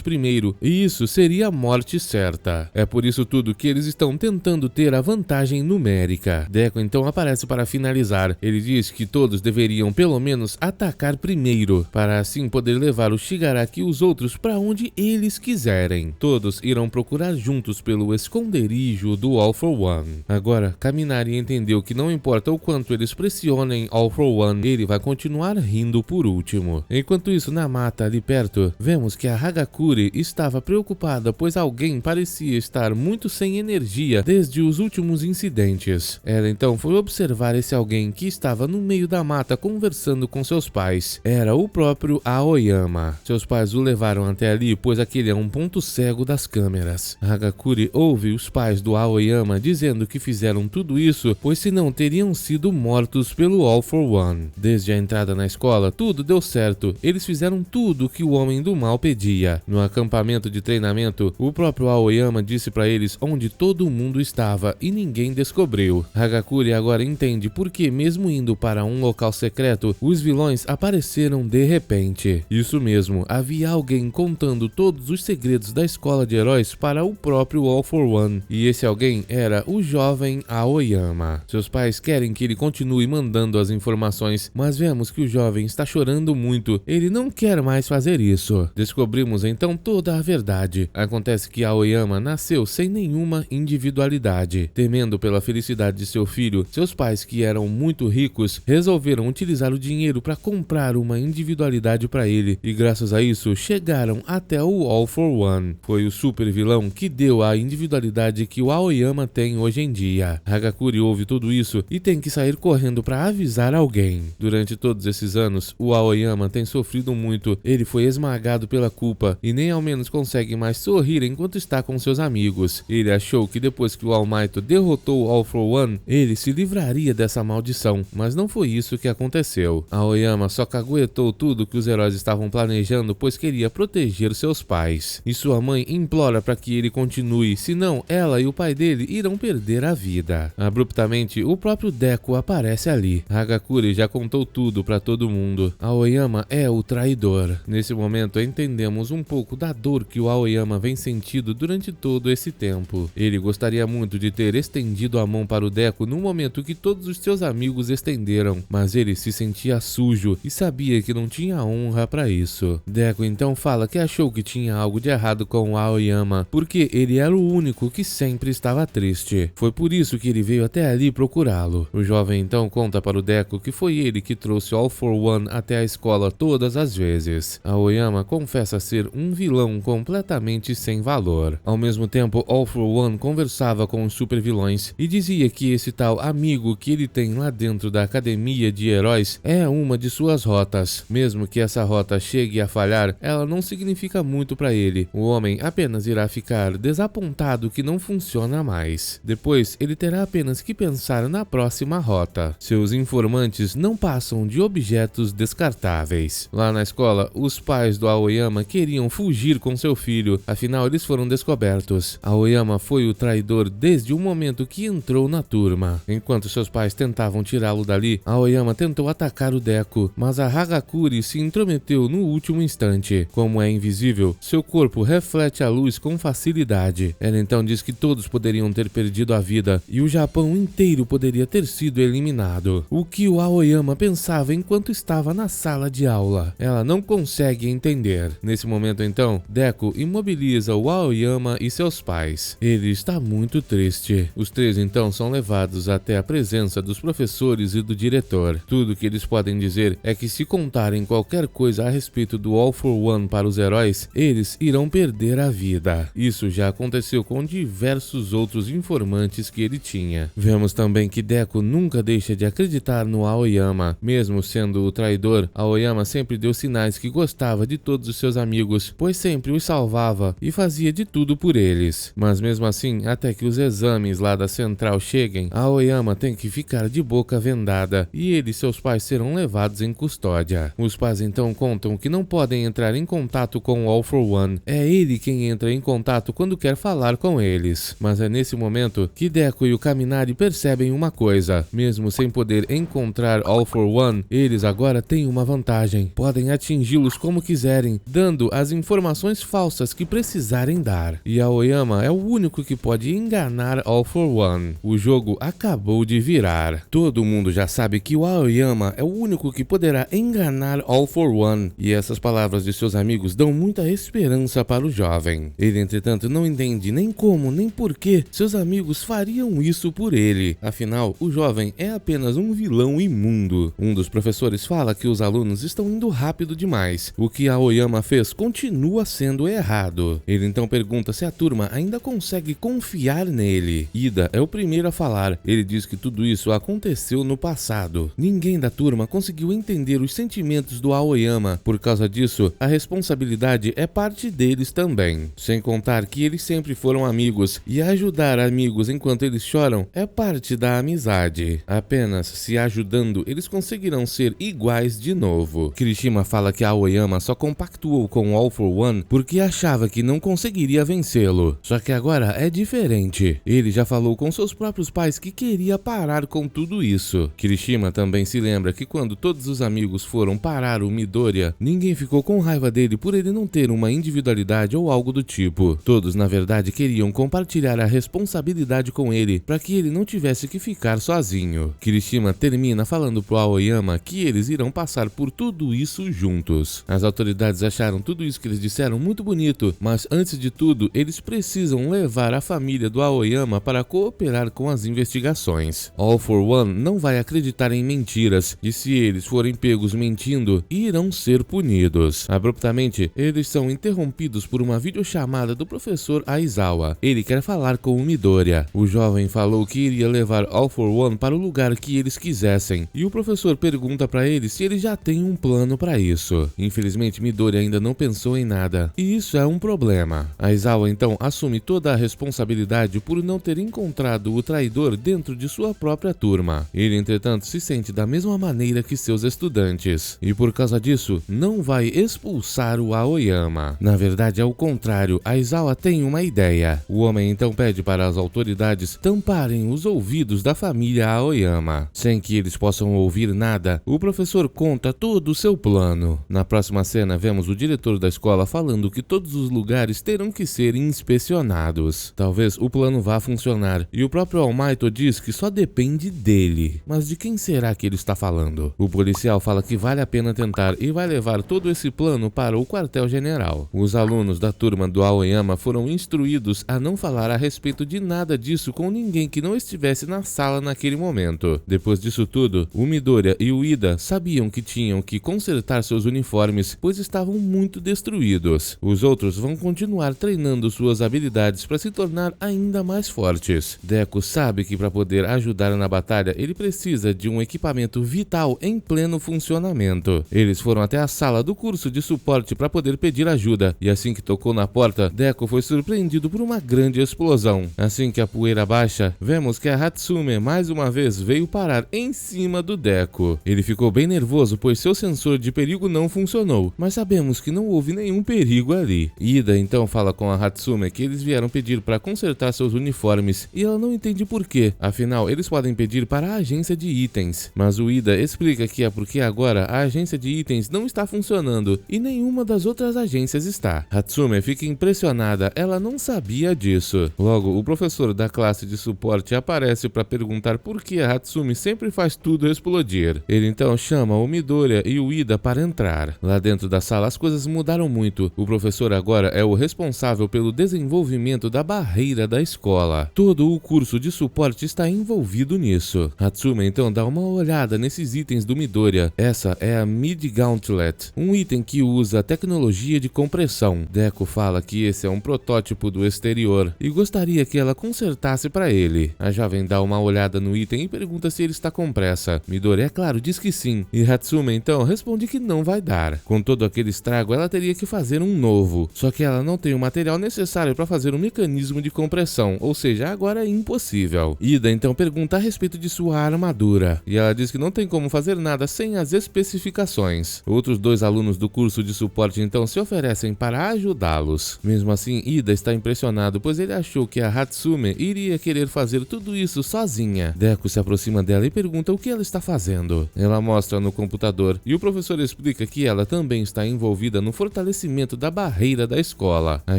primeiro, e isso seria a morte certa. É por isso tudo que eles estão tentando ter a vantagem numérica. Deku então aparece para finalizar. Ele diz que todos deveriam pelo menos atacar primeiro, para assim poder levar o Shigaraki e os outros para onde eles quiserem. Todos irão procurar juntos pelo esconderijo do All for One. Agora, Kaminari entendeu que não importa o quanto eles pressionem All for One, ele vai continuar rindo por último. Enquanto isso, na mata ali perto, vemos que a Hagakure estava preocupada, pois alguém parecia estar muito sem energia desde os últimos incidentes. Ela então foi observar esse alguém que estava no meio da mata conversando com seus pais. Era o próprio Aoyama. Seus pais o levaram até ali, pois aquele é um ponto cego das câmeras. Hagakure ouve os pais do Aoyama dizendo que fizeram tudo isso, pois senão teriam sido mortos pelo All for One. Desde a entrada na escola, tudo deu certo. Eles fizeram tudo o que o Homem do Mal pedia. No acampamento de treinamento, o próprio Aoyama disse para eles onde todo mundo estava e ninguém descobriu. Hagakure agora entende por que, mesmo indo para um local secreto, os vilões apareceram de repente. Isso mesmo, havia alguém contando todos os segredos da escola de heróis para o próprio All for One, e esse alguém era o jovem Aoyama. Seus pais querem que ele continue mandando as informações, mas vemos que o jovem está chorando muito. Ele não quer mais fazer isso. Descobrimos então toda a verdade. Acontece que Aoyama nasceu sem nenhuma individualidade. Temendo pela felicidade de seu filho, seus pais, que eram muito ricos, resolveram utilizar o dinheiro para comprar uma individualidade para ele, e graças a isso chegaram até o All for One. Foi o super vilão que deu a individualidade que o Aoyama tem hoje em dia. Hagakure ouve tudo isso e tem que sair correndo para avisar alguém. Durante todos esses anos, o Aoyama tem sofrido muito. Ele foi esmagado pela culpa e nem ao menos consegue mais sorrir enquanto está com seus amigos. Ele achou que depois que o All Might derrotou o All for One, ele se livraria dessa maldição, mas não foi isso que aconteceu. Aoyama só caguetou tudo que os heróis estavam planejando, pois queria proteger seus pais. E sua mãe implora para que ele continue, senão ela e o pai dele irão perder a vida. Abruptamente, o próprio Deku aparece ali. Hagakure já contou tudo para todo mundo. Aoyama é o traidor. Nesse momento, entendemos um pouco da dor que o Aoyama vem sentindo durante todo esse tempo. Ele gostaria muito de ter estendido a mão para o Deku no momento que todos os seus amigos estenderam, mas ele se sentia sujo e sabia que não tinha honra para isso. Deku então fala que achou que tinha algo de errado com o Aoyama, porque ele era o único que sempre estava triste. Foi por isso que ele veio até ali procurá-lo. O jovem então conta para o Deku que foi ele que trouxe All for One até a escola todas as vezes. Aoyama confessa ser um vilão completamente sem valor. Ao mesmo tempo, All for One conversava com os super vilões e dizia que esse tal amigo que ele tem lá dentro da academia de heróis é uma de suas rotas. Mesmo que essa rota chegue a falhar, ela não significa muito para ele. O homem apenas irá ficar desapontado que não funciona mais. Depois, ele terá apenas que pensar na próxima rota. Seus informantes não passam de objetos descartáveis. Lá na escola, os pais do Aoyama queriam fugir com seu filho, afinal eles foram descobertos. Aoyama foi o traidor desde o momento que entrou na turma. Enquanto seus pais tentavam tirá-lo dali, Aoyama tentou atacar o Deku, mas a Hagakure se intrometeu no último instante. Como é invisível, seu corpo reflete a luz com facilidade. Ela então diz que todos poderiam ter perdido a vida e o Japão inteiro poderia ter sido eliminado. O que o Aoyama pensava enquanto estava na sala de aula? Ela não consegue entender. Nesse momento então, Deku imobiliza o Aoyama e seus pais. Ele está muito triste. Os três então são levados até a presença dos professores e do diretor. Tudo que eles podem dizer é que se contarem qualquer coisa a respeito do All for One para os heróis, eles irão perder a vida. Isso já aconteceu com diversos outros informantes que ele tinha. Vemos também que Deku nunca deixa de acreditar no Aoyama. Mesmo sendo o traidor, Aoyama sempre deu sinais que gostava de todos os seus amigos, pois sempre os salvava e fazia de tudo por eles. Mas mesmo assim, até que os exames lá da central cheguem, Aoyama tem que ficar de boca vendada e ele e seus pais serão levados em custódia. Os pais então contam que não podem entrar em contato com o All for One. É ele quem entra em contato quando quer falar com eles. Mas é nesse momento que Deku e o Kaminari percebem uma coisa. Mesmo sem poder encontrar All for One, eles agora têm uma vantagem. Podem atingi-los como quiserem, dando as informações falsas que precisarem dar. E Aoyama é o único que pode enganar All for One. O jogo acabou de virar. Todo mundo já sabe que o Aoyama é o único que poderá enganar All for One. E essas palavras de seus amigos dão muita esperança para o jovem. Ele, entretanto, não entende nem como nem por que seus amigos fariam isso por ele. Afinal, o jovem é apenas um vilão imundo. Um dos professores fala que os alunos estão indo rápido demais. O que Aoyama fez continua sendo errado. Ele então pergunta se a turma ainda consegue confiar nele. Ida é o primeiro a falar. Ele diz que tudo isso aconteceu no passado. Ninguém da turma conseguiu entender os sentimentos do Aoyama. Por causa disso, a responsabilidade é parte deles também. Sem contar que eles sempre foram amigos, e ajudar amigos enquanto eles choram é parte da amizade. Apenas se ajudando, eles conseguirão ser iguais de novo. Kirishima fala que Aoyama só compactuou com All for One porque achava que não conseguiria vencê-lo. Só que agora é diferente. Ele já falou com seus próprios pais que queria parar com tudo isso. Kirishima também se lembra que quando todos os amigos foram parar o Midoriya, ninguém ficou com raiva dele por ele não ter uma individualidade ou algo do tipo. Todos, na verdade, queriam compartilhar a responsabilidade com ele para que ele não tivesse que ficar sozinho. Kirishima termina falando pro Aoyama que eles irão passar por tudo isso juntos. As autoridades acharam tudo isso que eles disseram muito bonito, mas antes de tudo, eles precisam levar a família do Aoyama para cooperar com as investigações. All for One não vai acreditar em mentiras, e se eles forem pegos mentindo, irão ser punidos. Abruptamente, eles são interrompidos por uma videochamada do professor Aizawa. Ele quer falar com o Midoriya. O jovem falou que iria levar All for One para o lugar que eles quisessem, e o professor pergunta para ele se ele já tem um plano para isso. Infelizmente, Midoriya ainda não pensou em nada, e isso é um problema. Aizawa então assume toda a responsabilidade por não ter encontrado o traidor dentro de sua própria turma. Ele, entretanto, se sente da mesma maneira que seus estudantes, e por causa disso, não vai expulsar o Aoyama. Na verdade, é o contrário. Aizawa tem uma ideia. O homem então pede para as autoridades tamparem os ouvidos da família Aoyama. Sem que eles possam ouvir nada, o professor conta todo o seu plano. Na próxima cena, vemos o diretor da escola falando que todos os lugares terão que ser inspecionados. Talvez o plano vá funcionar, e o próprio All Might diz que só depende dele. Mas de quem será que ele está falando? O policial fala que vale a pena tentar e vai levar todo esse plano para o quartel-general. Os alunos da turma do Aoyama foram instruídos a não falar a respeito de nada disso com ninguém que não estivesse na sala naquele momento. Depois disso tudo, o Midoriya e o Ida sabiam que tinham que consertar seus uniformes, pois estavam muito destruídos. Os outros vão continuar treinando suas habilidades para se tornar ainda mais fortes. Deku sabe que para poder ajudar na batalha, ele precisa de um equipamento vital em pleno funcionamento. Eles foram até a sala do curso de suporte para poder pedir ajuda, e assim que tocou na porta, Deku foi surpreendido por uma grande explosão. Assim que a poeira baixa, vemos que a Hatsume mais uma vez veio parar em cima do Deku. Ele ficou bem nervoso, pois seu sensor de perigo não funcionou, mas sabemos que não houve nenhum perigo ali. Ida então fala com a Hatsume que eles vieram pedir para consertar seus uniformes, e ela não entende por quê. Afinal, eles podem pedir para a agência de itens, mas o Ida explica que é porque agora a agência de itens não está funcionando e nenhuma das outras agências está. Hatsume fica impressionada, ela não sabia disso. Logo, o professor da classe de suporte aparece para perguntar por que a Hatsume sempre faz tudo explodir. Ele então chama o Midoriya e o Ida para entrar. Lá dentro da sala as coisas mudaram muito. O professor agora é o responsável pelo desenvolvimento da barreira da escola. Todo o curso de suporte está envolvido nisso. Hatsume então dá uma olhada nesses itens do Midoriya. Essa é a Mid Gauntlet, um item que usa tecnologia de compressão. Deku fala que esse é um protótipo do exterior e gostaria que ela consertasse para ele. A jovem dá uma olhada no item e pergunta se ele está com pressa. Midoriya, é claro, diz que sim, e Hatsume então responde que não vai dar. Com todo aquele estrago, ela teria que fazer um novo, só que ela não tem o material necessário para fazer um mecanismo de compressão, ou seja, agora é impossível. Ida então pergunta a respeito de sua armadura, e ela diz que não tem como fazer nada sem as especificações. Outros dois alunos do curso de suporte então se oferecem para ajudá-los. Mesmo assim, Ida está impressionado, pois ele achou que a Hatsume iria querer fazer tudo isso sozinha. Deku se aproxima dela e pergunta pergunta o que ela está fazendo. Ela mostra no computador e o professor explica que ela também está envolvida no fortalecimento da barreira da escola. A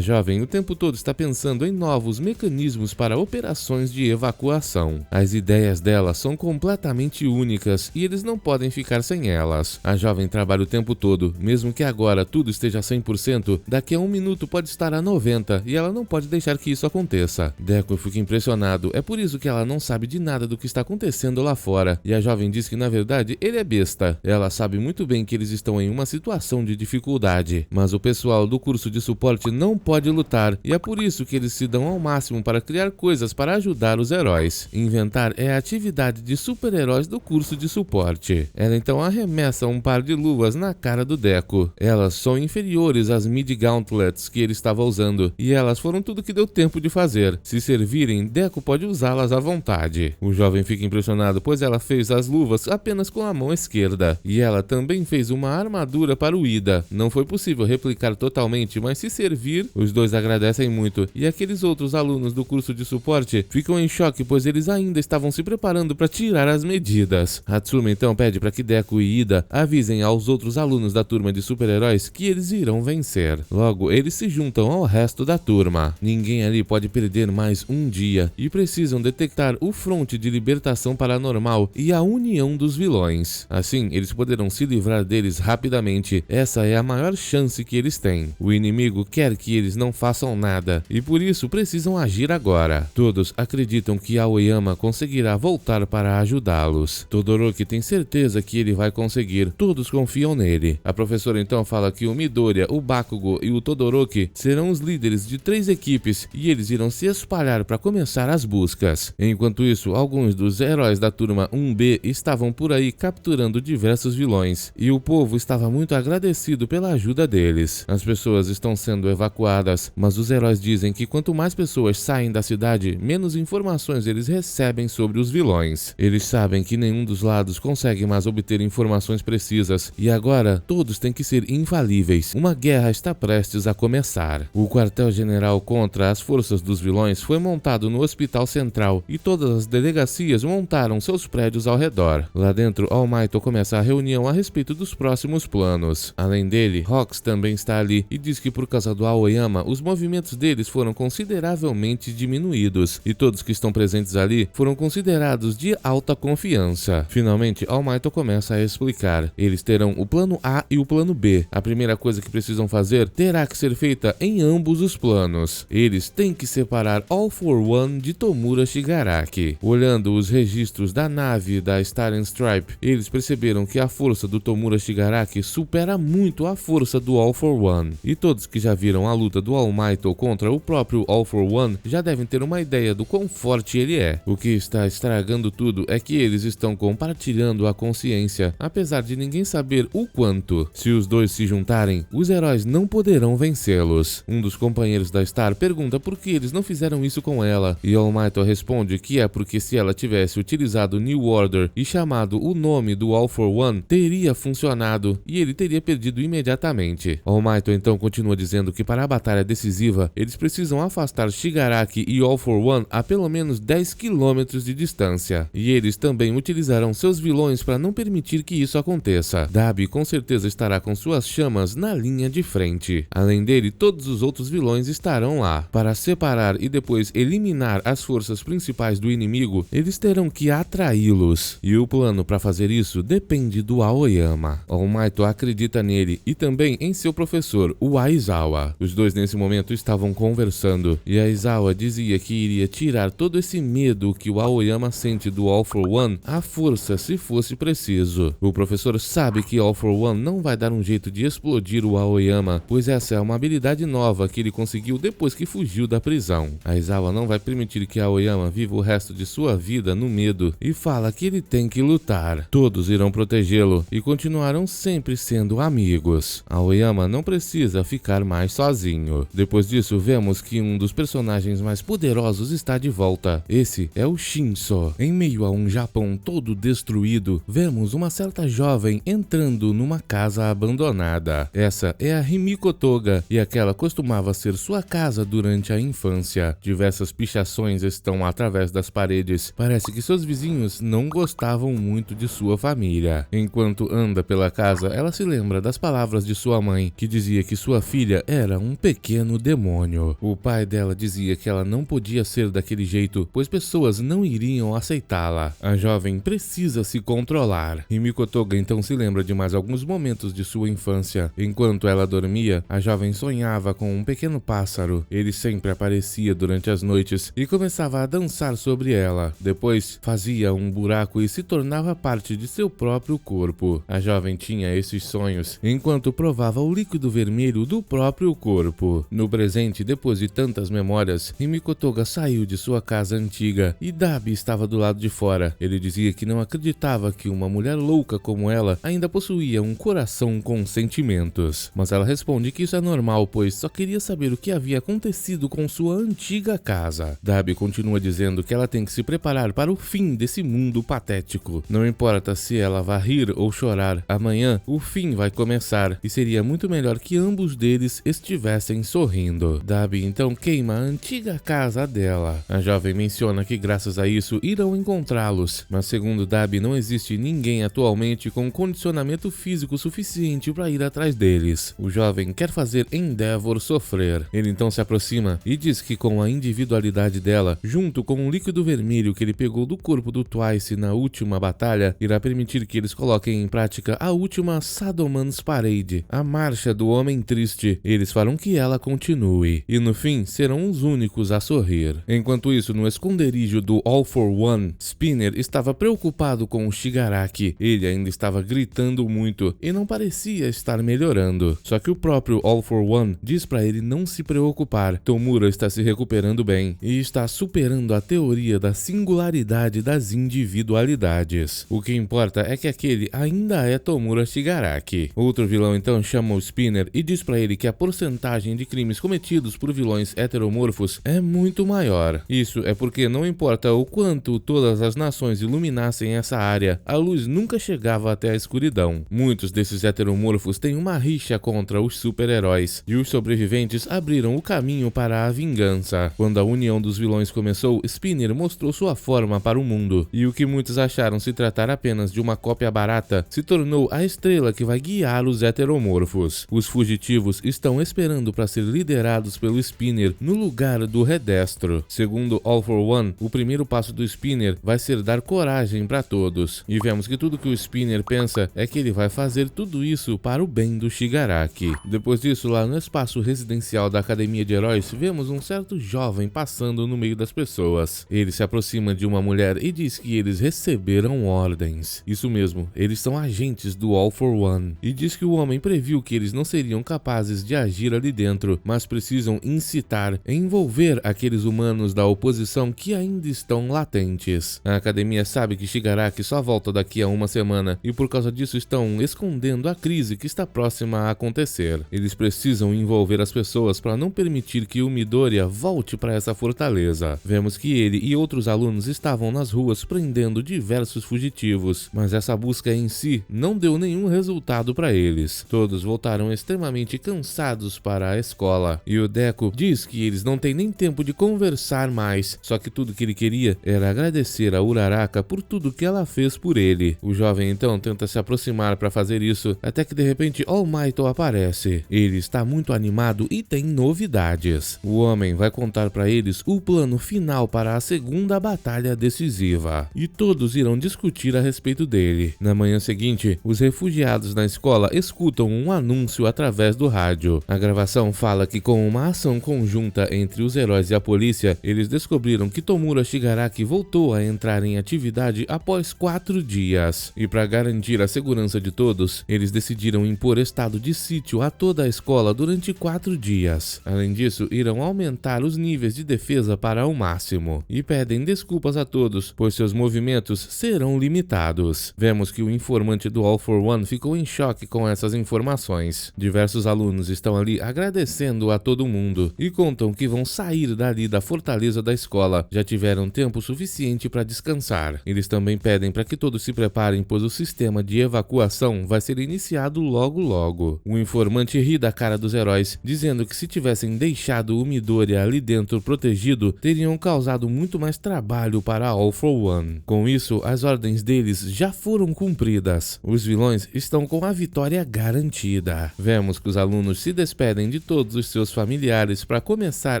jovem o tempo todo está pensando em novos mecanismos para operações de evacuação. As ideias dela são completamente únicas e eles não podem ficar sem elas. A jovem trabalha o tempo todo, mesmo que agora tudo esteja a 100%, daqui a 1 minuto pode estar a 90% e ela não pode deixar que isso aconteça. Deco fica impressionado, é por isso que ela não sabe de nada do que está acontecendo lá fora, e a jovem diz que na verdade ele é besta. Ela sabe muito bem que eles estão em uma situação de dificuldade, mas o pessoal do curso de suporte não pode lutar, e é por isso que eles se dão ao máximo para criar coisas para ajudar os heróis. Inventar é a atividade de super-heróis do curso de suporte. Ela então arremessa um par de luvas na cara do Deco. Elas são inferiores às mid-gauntlets que ele estava usando, e elas foram tudo que deu tempo de fazer. Se servirem, Deco pode usá-las à vontade. O jovem fica impressionado, pois ela fez as luvas apenas com a mão esquerda, e ela também fez uma armadura para o Ida. Não foi possível replicar totalmente, mas se servir, os dois agradecem muito, e aqueles outros alunos do curso de suporte ficam em choque, pois eles ainda estavam se preparando para tirar as medidas. Hatsumi então pede para que Deco e Ida avisem aos outros alunos da turma de super-heróis que eles irão vencer. Logo, eles se juntam ao resto da turma. Ninguém ali pode perder mais um dia, e precisam detectar o fronte de libertação paranormal e a união dos vilões. Assim, eles poderão se livrar deles rapidamente. Essa é a maior chance que eles têm. O inimigo quer que eles não façam nada, e por isso precisam agir agora. Todos acreditam que Aoyama conseguirá voltar para ajudá-los. Todoroki tem certeza que ele vai conseguir. Todos confiam nele. A professora então fala que o Midoriya, o Bakugo e o Todoroki serão os líderes de 3 equipes e eles irão se espalhar para começar as buscas. Enquanto isso, alguns dos heróis da turma 1B estavam por aí capturando diversos vilões, e o povo estava muito agradecido pela ajuda deles. As pessoas estão sendo evacuadas, mas os heróis dizem que quanto mais pessoas saem da cidade, menos informações eles recebem sobre os vilões. Eles sabem que nenhum dos lados consegue mais obter informações precisas, e agora todos têm que ser infalíveis. Uma guerra está prestes a começar. O quartel-general contra as forças dos vilões foi montado no Hospital Central, e todas as delegacias montaram seus prédios ao redor. Lá dentro, All Might começa a reunião a respeito dos próximos planos. Além dele, Rox também está ali e diz que por causa do Aoyama, os movimentos deles foram consideravelmente diminuídos, e todos que estão presentes ali foram considerados de alta confiança. Finalmente, All Might começa a explicar. Eles terão o plano A e o plano B. A primeira coisa que precisam fazer terá que ser feita em ambos os planos. Eles têm que separar All for One de Tomura Shigaraki. Olhando os registros da nave da Star and Stripe, eles perceberam que a força do Tomura Shigaraki supera muito a força do All for One. E todos que já viram a luta do All Might contra o próprio All for One já devem ter uma ideia do quão forte ele é. O que está estragando tudo é que eles estão compartilhando a consciência, apesar de ninguém saber o quanto. Se os dois se juntarem, os heróis não poderão vencê-los. Um dos companheiros da Star pergunta por que eles não fizeram isso com ela, e All Might responde que é porque se ela tivesse utilizado New Order e chamado o nome do All for One, teria funcionado e ele teria perdido imediatamente. All Might então continua dizendo que para a batalha decisiva, eles precisam afastar Shigaraki e All for One a pelo menos 10 km de distância, e eles também utilizarão seus vilões para não permitir que isso aconteça. Dabi com certeza estará com suas chamas na linha de frente. Além dele, todos os outros vilões estarão lá. Para separar e depois eliminar as forças principais do inimigo, eles terão que atraí-los. E o plano para fazer isso depende do Aoyama. All Might acredita nele e também em seu professor, o Aizawa. Os dois nesse momento estavam conversando, e Aizawa dizia que iria tirar todo esse medo que o Aoyama sente do All for One à força se fosse preciso. O professor sabe que All for One não vai dar um jeito de explodir o Aoyama, pois essa é uma habilidade nova que ele conseguiu depois que fugiu da prisão. Aizawa não vai permitir que Aoyama viva o resto de sua vida no medo e fala que ele tem que lutar. Todos irão protegê-lo e continuarão sempre sendo amigos. Aoyama não precisa ficar mais sozinho. Depois disso, vemos que um dos personagens mais poderosos está de volta. Esse é o Shinso. Em meio a um Japão todo destruído, vemos uma certa jovem entrando numa casa abandonada. Essa é a Himiko Toga, e aquela costumava ser sua casa durante a infância. Diversas pichações estão através das paredes. Parece que seus vizinhos não gostavam muito de sua família. Enquanto anda pela casa, ela se lembra das palavras de sua mãe, que dizia que sua filha era um pequeno demônio. O pai dela dizia que ela não podia ser daquele jeito, pois pessoas não iriam aceitá-la. A jovem precisa se controlar. Himiko Toga então se lembra de mais alguns momentos de sua infância. Enquanto ela dormia, a jovem sonhava com um pequeno pássaro. Ele sempre aparecia durante as noites e começava a dançar sobre ela. Depois, fazia um buraco e se tornava parte de seu próprio corpo. A jovem tinha esses sonhos enquanto provava o líquido vermelho do próprio corpo. No presente, depois de tantas memórias, Himiko Toga saiu de sua casa antiga e Dabi estava do lado de fora. Ele dizia que não acreditava que uma mulher louca como ela ainda possuía um coração com sentimentos. Mas ela responde que isso é normal, pois só queria saber o que havia acontecido com sua antiga casa. Dabi continua dizendo que ela tem que se preparar para o fim desse mundo patético. Não importa se ela vai rir ou chorar, amanhã o fim vai começar e seria muito melhor que ambos deles estivessem sorrindo. Dabi então queima a antiga casa dela. A jovem menciona que graças a isso irão encontrá-los, mas segundo Dabi não existe ninguém atualmente com condicionamento físico suficiente para ir atrás deles. O jovem quer fazer Endeavor sofrer. Ele então se aproxima e diz que com a individualidade dela, junto com o líquido vermelho que ele pegou do corpo do Twice na última batalha, irá permitir que eles coloquem em prática a última Sadoman's Parade, a marcha do homem triste. Eles farão que ela continue, e no fim serão os únicos a sorrir. Enquanto isso, no esconderijo do All for One, Spinner estava preocupado com o Shigaraki. Ele ainda estava gritando muito e não parecia estar melhorando. Só que o próprio All for One diz para ele não se preocupar. Tomura está se recuperando bem e está superando a teoria da singularidade das individualidades. O que importa é que aquele ainda é Tomura Shigaraki. Outro vilão então chama o Spinner e diz para ele que a porcentagem de crimes cometidos por vilões heteromorfos é muito maior. Isso é porque não importa o quanto todas as nações iluminassem essa área, a luz nunca chegava até a escuridão. Muitos desses heteromorfos têm uma rixa contra os super-heróis, e os sobreviventes abriram o caminho para a vingança. Quando a união dos vilões começou, Spinner mostrou sua forma para o mundo, e o que muitos acharam se tratar apenas de uma cópia barata se tornou a estrela que vai guiar os heteromorfos. Os fugitivos estão esperando para ser liderados pelo Spinner no lugar do Redestro. Segundo All for One, o primeiro passo do Spinner vai ser dar coragem para todos, e vemos que tudo que o Spinner pensa é que ele vai fazer tudo isso para o bem do Shigaraki. Depois disso, lá no espaço residencial da Academia de Heróis, vemos um certo jovem passando no meio das pessoas. Ele se aproxima de uma mulher e diz que eles receberam ordens. Isso mesmo, eles são agentes do All for One, e diz que o homem previu que eles não seriam capazes de agir ali dentro, mas precisam incitar, envolver aqueles humanos da oposição que ainda estão latentes. A academia sabe que Shigaraki só volta daqui a uma semana, e por causa disso estão escondendo a crise que está próxima a acontecer. Eles precisam envolver as pessoas para não permitir que o Midoriya volte para essa fortaleza. Vemos que ele e outros alunos estavam nas ruas prendendo diversos fugitivos, mas essa busca em si não deu nenhum resultado para eles. Todos voltaram extremamente cansados para a escola, e o Deku diz que eles não têm nem tempo de conversar mais, só que tudo que ele queria era agradecer a Uraraka por tudo que ela fez por ele. O jovem então tenta se aproximar para fazer isso, até que de repente All Might aparece. Ele está muito animado e tem novidades. O homem vai contar para eles o plano final para a segunda batalha decisiva, e todos irão discutir a respeito dele. Na manhã seguinte, os refugiados na escola escutam um anúncio através do rádio. A gravação fala que com uma ação conjunta entre os heróis e a polícia, eles descobriram que Tomura Shigaraki voltou a entrar em atividade após 4 dias. E para garantir a segurança de todos, eles decidiram impor estado de sítio a toda a escola durante 4 dias. Além disso, irão aumentar os níveis de defesa para o máximo. E pedem desculpas a todos, pois seus movimentos serão limitados. Vemos que o informante do All for One ficou em choque com essas informações. Diversos alunos estão ali agradecendo a todo mundo e contam que vão sair dali da fortaleza da escola. Já tiveram tempo suficiente para descansar. Eles também pedem para que todos se preparem, pois o sistema de evacuação vai ser iniciado logo logo. O informante ri da cara dos heróis, dizendo que se tivessem deixado o Midoriya ali dentro protegido, teriam causado muito mais trabalho para All for One. One. Com isso, as ordens deles já foram cumpridas. Os vilões estão com a vitória garantida. Vemos que os alunos se despedem de todos os seus familiares para começar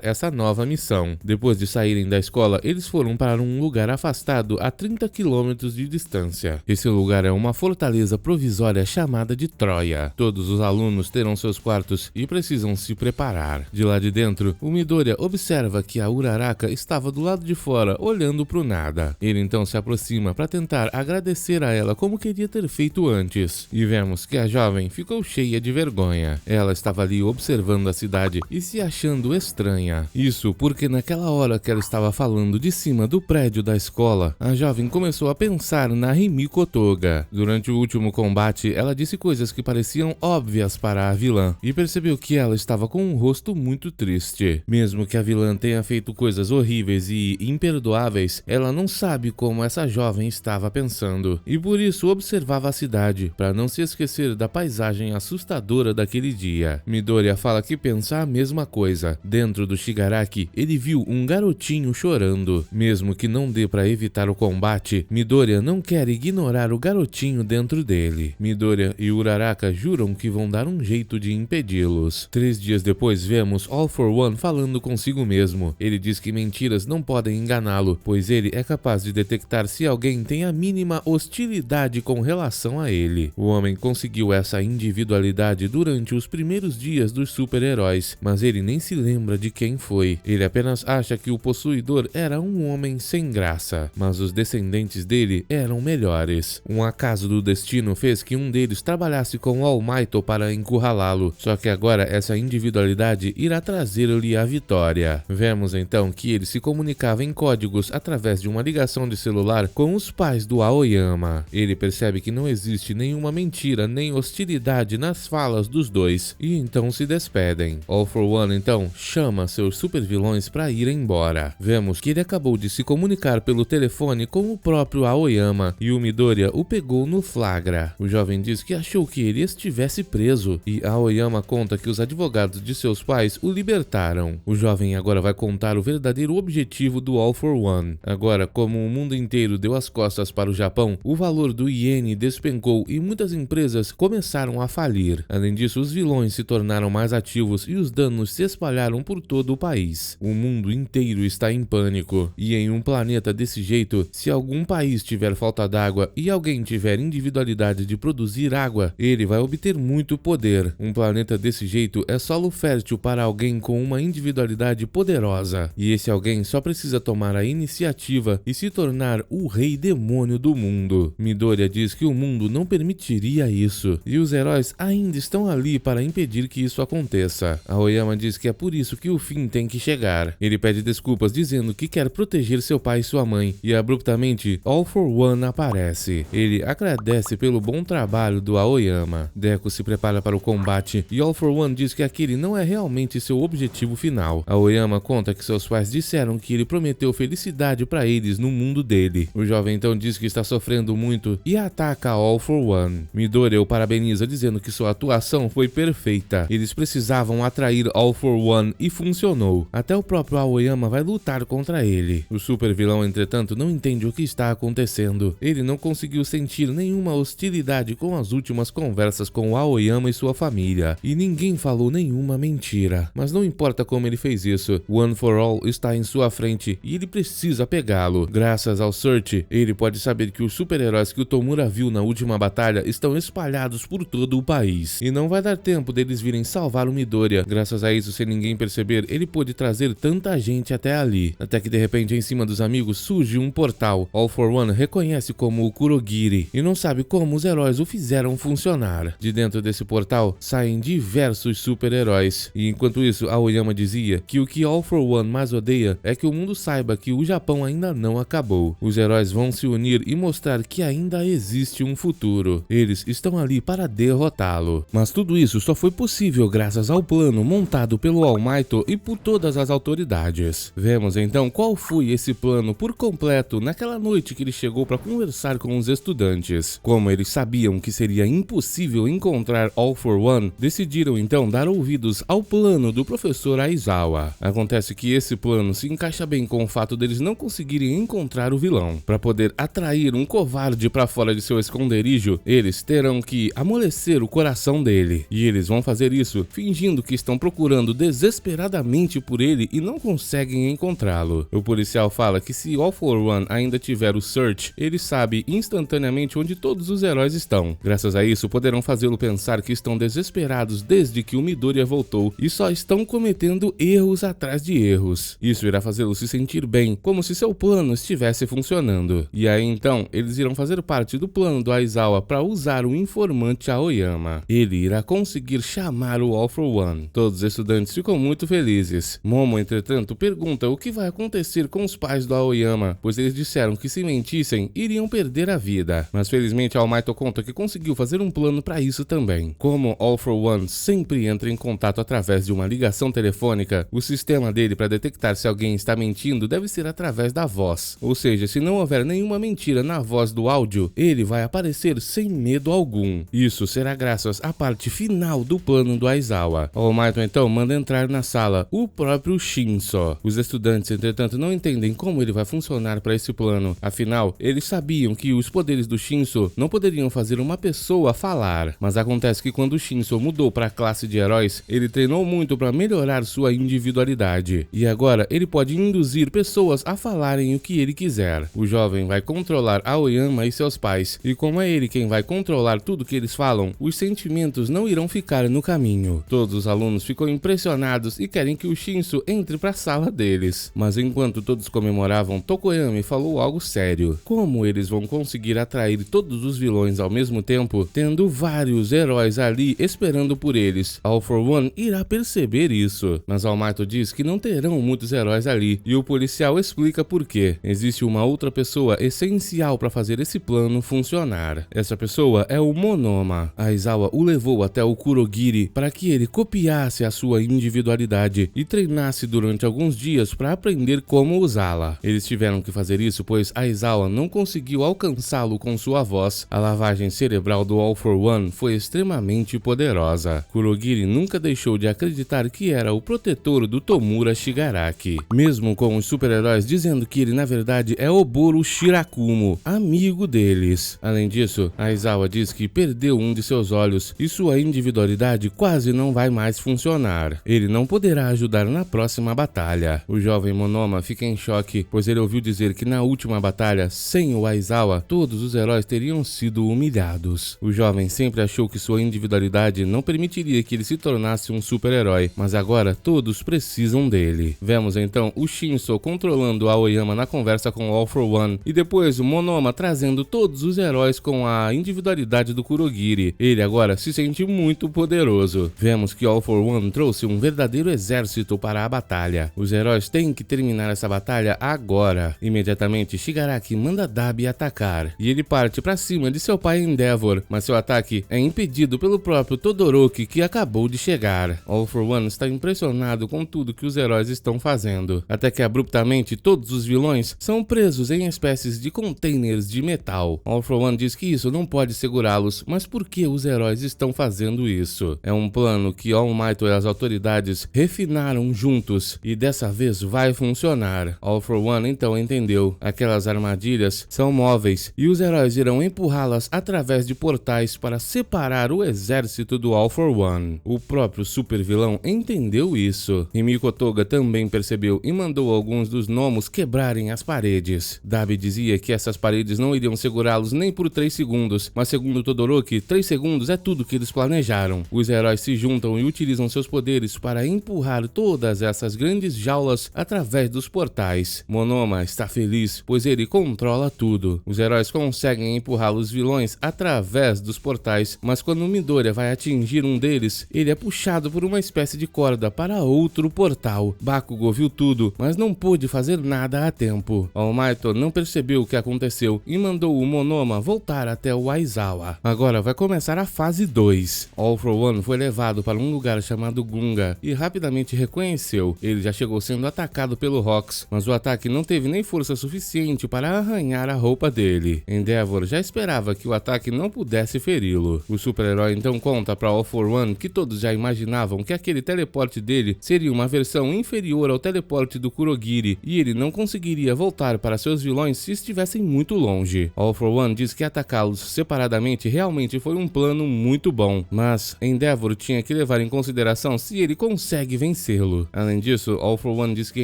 essa nova missão. Depois de saírem da escola, eles foram para um lugar afastado a 30 quilômetros de distância. Esse lugar é uma fortaleza provisória chamada de Troia. Todos os alunos terão seus quartos e precisam se preparar. De lá de dentro, o Midoriya observa que a Uraraka estava do lado de fora, olhando pro nada. Ele então se aproxima para tentar agradecer a ela como queria ter feito antes. E vemos que a jovem ficou cheia de vergonha. Ela estava ali observando a cidade e se achando estranha. Isso porque naquela hora que ela estava falando de cima do prédio da escola, a jovem começou a pensar na Himiko Toga. Durante o último combate, ela disse coisas que pareciam óbvias para a vilã e percebeu que ela estava com um rosto muito triste. Mesmo que a vilã tenha feito coisas horríveis e imperdoáveis, ela não sabe como essa jovem estava pensando e por isso observava a cidade para não se esquecer da paisagem assustadora daquele dia. Midoriya fala que pensa a mesma coisa. Dentro do Shigaraki, ele viu um garotinho chorando. Mesmo que não dê para evitar o combate, Midoriya não quer ignorar o garotinho dentro dele. Midoriya e Uraraka juram que vão dar um jeito de impedi-los. 3 dias depois, vemos All for One falando consigo mesmo. Ele diz que mentiras não podem enganá-lo, pois ele é capaz de detectar se alguém tem a mínima hostilidade com relação a ele. O homem conseguiu essa individualidade durante os primeiros dias dos super-heróis, mas ele nem se lembra de quem foi. Ele apenas acha que o possuidor era um homem sem graça, mas os descendentes dele eram melhores. Um acaso do destino fez que um deles trabalhasse com All Might para encurralá-lo, só que agora essa individualidade irá trazer-lhe a vitória. Vemos então que ele se comunicava em códigos através de uma ligação de celular com os pais do Aoyama. Ele percebe que não existe nenhuma mentira nem hostilidade nas falas dos dois e então se despedem. All for One então chama seus supervilões para ir embora. Vemos que ele acabou de se comunicar pelo telefone com o próprio Aoyama e o Midoriya o pegou no flagra. O jovem diz que achou que ele estivesse preso e Aoyama conta que os advogados de seus pais o libertaram. O jovem agora vai contar o verdadeiro objetivo do All for One. Agora, como o mundo inteiro deu as costas para o Japão, o valor do iene despencou e muitas empresas começaram a falir. Além disso, os vilões se tornaram mais ativos e os danos se espalharam por todo o país. O mundo inteiro está em pânico. E em um planeta desse jeito, se algum país tiver falta d'água e alguém tiver individualidade de produzir água, ele vai obter muito poder. Um planeta desse jeito é solo fértil para alguém com uma individualidade poderosa. E esse alguém só precisa tomar a iniciativa e se tornar o rei demônio do mundo. Midoriya diz que o mundo não permitiria isso, e os heróis ainda estão ali para impedir que isso aconteça. Aoyama diz que é por isso que o fim tem que chegar. Ele pede desculpas dizendo que quer proteger seu pai e sua mãe, e abruptamente All for One aparece. Ele agradece pelo bom trabalho do Aoyama. Deku se prepara para o combate e All for One diz que aquele não é realmente seu objetivo final. Aoyama conta que seus pais disseram que ele prometeu felicidade para eles no mundo dele. O jovem então diz que está sofrendo muito e ataca All for One. Midoriya o parabeniza dizendo que sua atuação foi perfeita. Eles precisavam atrair All for One e funcionou. Até o próprio Aoyama vai lutar contra ele. O super vilão, entretanto, não entende o que está acontecendo. Ele não conseguiu sentir nenhuma hostilidade com as últimas conversas com o Aoyama e sua família. E ninguém falou nenhuma mentira. Mas não importa como ele fez isso, One for All está em sua frente e ele precisa pegá-lo. Graças ao Search, ele pode saber que os super-heróis que o Tomura viu na última batalha estão espalhados por todo o país. E não vai dar tempo deles virem salvar o Midoriya. Graças a isso, sem ninguém perceber, ele pôde trazer tanta gente até ali. Até que de repente, em cima dos amigos, surge um portal. All for One reconhece como o Kurogiri e não sabe como os heróis o fizeram funcionar. De dentro desse portal, saem diversos super-heróis. E enquanto isso, Aoyama dizia que o que All for One mais odeia é que o mundo saiba que o Japão ainda não acabou. Os heróis vão se unir e mostrar que ainda existe um futuro. Eles estão ali para derrotá-lo. Mas tudo isso só foi possível graças ao plano montado pelo All Might e por todas as autoridades. Vemos então qual foi esse plano por completo naquela noite que ele chegou para conversar com os estudantes. Como eles sabiam que seria impossível encontrar All for One, decidiram então dar ouvidos ao plano do professor Aizawa. Acontece que esse plano se encaixa bem com o fato deles não conseguirem encontrar o vilão. Para poder atrair um covarde para fora de seu esconderijo, eles terão que amolecer o coração dele. E eles vão fazer isso fingindo que estão procurando desesperadamente por ele e não conseguem encontrá-lo. O policial fala que se All for One ainda tiver o Search, ele sabe instantaneamente onde todos os heróis estão. Graças a isso, poderão fazê-lo pensar que estão desesperados desde que o Midoriya voltou e só estão cometendo erros atrás de erros. Isso irá fazê-lo se sentir bem, como se seu plano estivesse funcionando. E aí então, eles irão fazer parte do plano do Aizawa para usar o informante Aoyama. Ele irá conseguir chamar o All for One. Todos os estudantes ficam muito felizes. Momo, entretanto, pergunta o que vai acontecer com os pais do Aoyama, pois eles disseram que se mentissem, iriam perder a vida. Mas felizmente All Might conta que conseguiu fazer um plano para isso também. Como All for One sempre entra em contato através de uma ligação telefônica, o sistema dele para detectar se alguém está mentindo deve ser através da voz. Ou seja, se não houver nenhuma mentira na voz do áudio, ele vai aparecer sem medo algum. Isso será graças à parte final do plano do Aizawa. All Might então manda entrar na sala o próprio Shinso. Os estudantes, entretanto, não entendem como ele vai funcionar para esse plano. Afinal, eles sabiam que os poderes do Shinso não poderiam fazer uma pessoa falar. Mas acontece que quando o Shinso mudou para a classe de heróis, ele treinou muito para melhorar sua individualidade. E agora ele pode induzir pessoas a falarem o que ele quiser. O jovem vai controlar Aoyama e seus pais. E como é ele quem vai controlar tudo que eles falam, os sentimentos não irão ficar no caminho. Todos os alunos ficam impressionados e querem que o Shinso entre para a sala deles. Mas enquanto todos comemoravam, Tokoyami falou algo sério. Como eles vão conseguir atrair todos os vilões ao mesmo tempo, tendo vários heróis ali esperando por eles? All for One irá perceber isso. Mas All Might diz que não terão muitos heróis ali, e o policial explica por quê. Existe uma outra pessoa essencial para fazer esse plano funcionar. Essa pessoa é o Monoma. Aizawa o levou até o Kurogiri para que ele copiasse a sua individualidade e treinasse durante alguns dias para aprender como usá-la. Eles tiveram que fazer isso pois Aizawa não conseguiu alcançá-lo com sua voz. A lavagem cerebral do All for One foi extremamente poderosa. Kurogiri nunca deixou de acreditar que era o protetor do Tomura Shigaraki, mesmo com os super-heróis dizendo que ele na verdade é Oboro Shirakumo, amigo deles. Além disso, Aizawa diz que perdeu um de seus olhos e sua individualidade quase não vai mais funcionar. Ele não poderá ajudar na próxima batalha. O jovem Monoma fica em choque, pois ele ouviu dizer que na última batalha, sem o Aizawa, todos os heróis teriam sido humilhados. O jovem sempre achou que sua individualidade não permitiria que ele se tornasse um super-herói, mas agora todos precisam dele. Vemos então o Shinso controlando a Aoyama na conversa com All for One, e depois o Monoma trazendo todos os heróis com a individualidade do Kurogiri. Ele agora se sente muito poderoso. Vemos que All for One trouxe um verdadeiro exército para a batalha. Os heróis têm que terminar essa batalha agora. Imediatamente, Shigaraki manda Dabi atacar, e ele parte para cima de seu pai Endeavor, mas seu ataque é impedido pelo próprio Todoroki, que acabou de chegar. All for One está impressionado com tudo que os heróis estão fazendo, até que abruptamente todos os vilões são presos em espécies de containers de metal. All for One diz que isso não pode segurá-los, mas por que os heróis estão fazendo isso? É um plano que All Might e as autoridades refinaram juntos, e dessa vez vai funcionar. All for One então entendeu. Aquelas armadilhas são móveis, e os heróis irão empurrá-las através de portais para separar o exército do All for One. O próprio super vilão entendeu isso. Himiko Toga também percebeu e mandou alguns dos gnomos quebrarem as paredes. Dabi dizia que essas paredes não iriam segurá-los nem por 3 segundos, mas segundo Todoroki, 3 segundos é tudo que eles planejaram. Os heróis se juntam e utilizam seus poderes para empurrar todas essas grandes jaulas através dos portais. Monoma está feliz, pois ele controla tudo. Os heróis conseguem empurrar os vilões através dos portais, mas quando Midoriya vai atingir um deles, ele é puxado por uma espécie de corda para outro portal. Bakugo viu tudo, mas não pôde fazer nada a tempo. All Might não percebeu o que aconteceu e mandou o Monoma voltar até o Aizawa. Agora vai começar a fase 2. All for One foi levado para um lugar chamado Gunga e rapidamente reconheceu. Ele já chegou sendo atacado pelo Rox, mas o ataque não teve nem força suficiente para arranhar a roupa dele. Endeavor já esperava que o ataque não pudesse feri-lo. O super-herói então conta para All for One que todos já imaginavam que aquele teleporte dele seria uma versão inferior ao teleporte do Kurogiri e ele não conseguiria voltar para para seus vilões se estivessem muito longe. All for One diz que atacá-los separadamente realmente foi um plano muito bom, mas Endeavor tinha que levar em consideração se ele consegue vencê-lo. Além disso, All for One diz que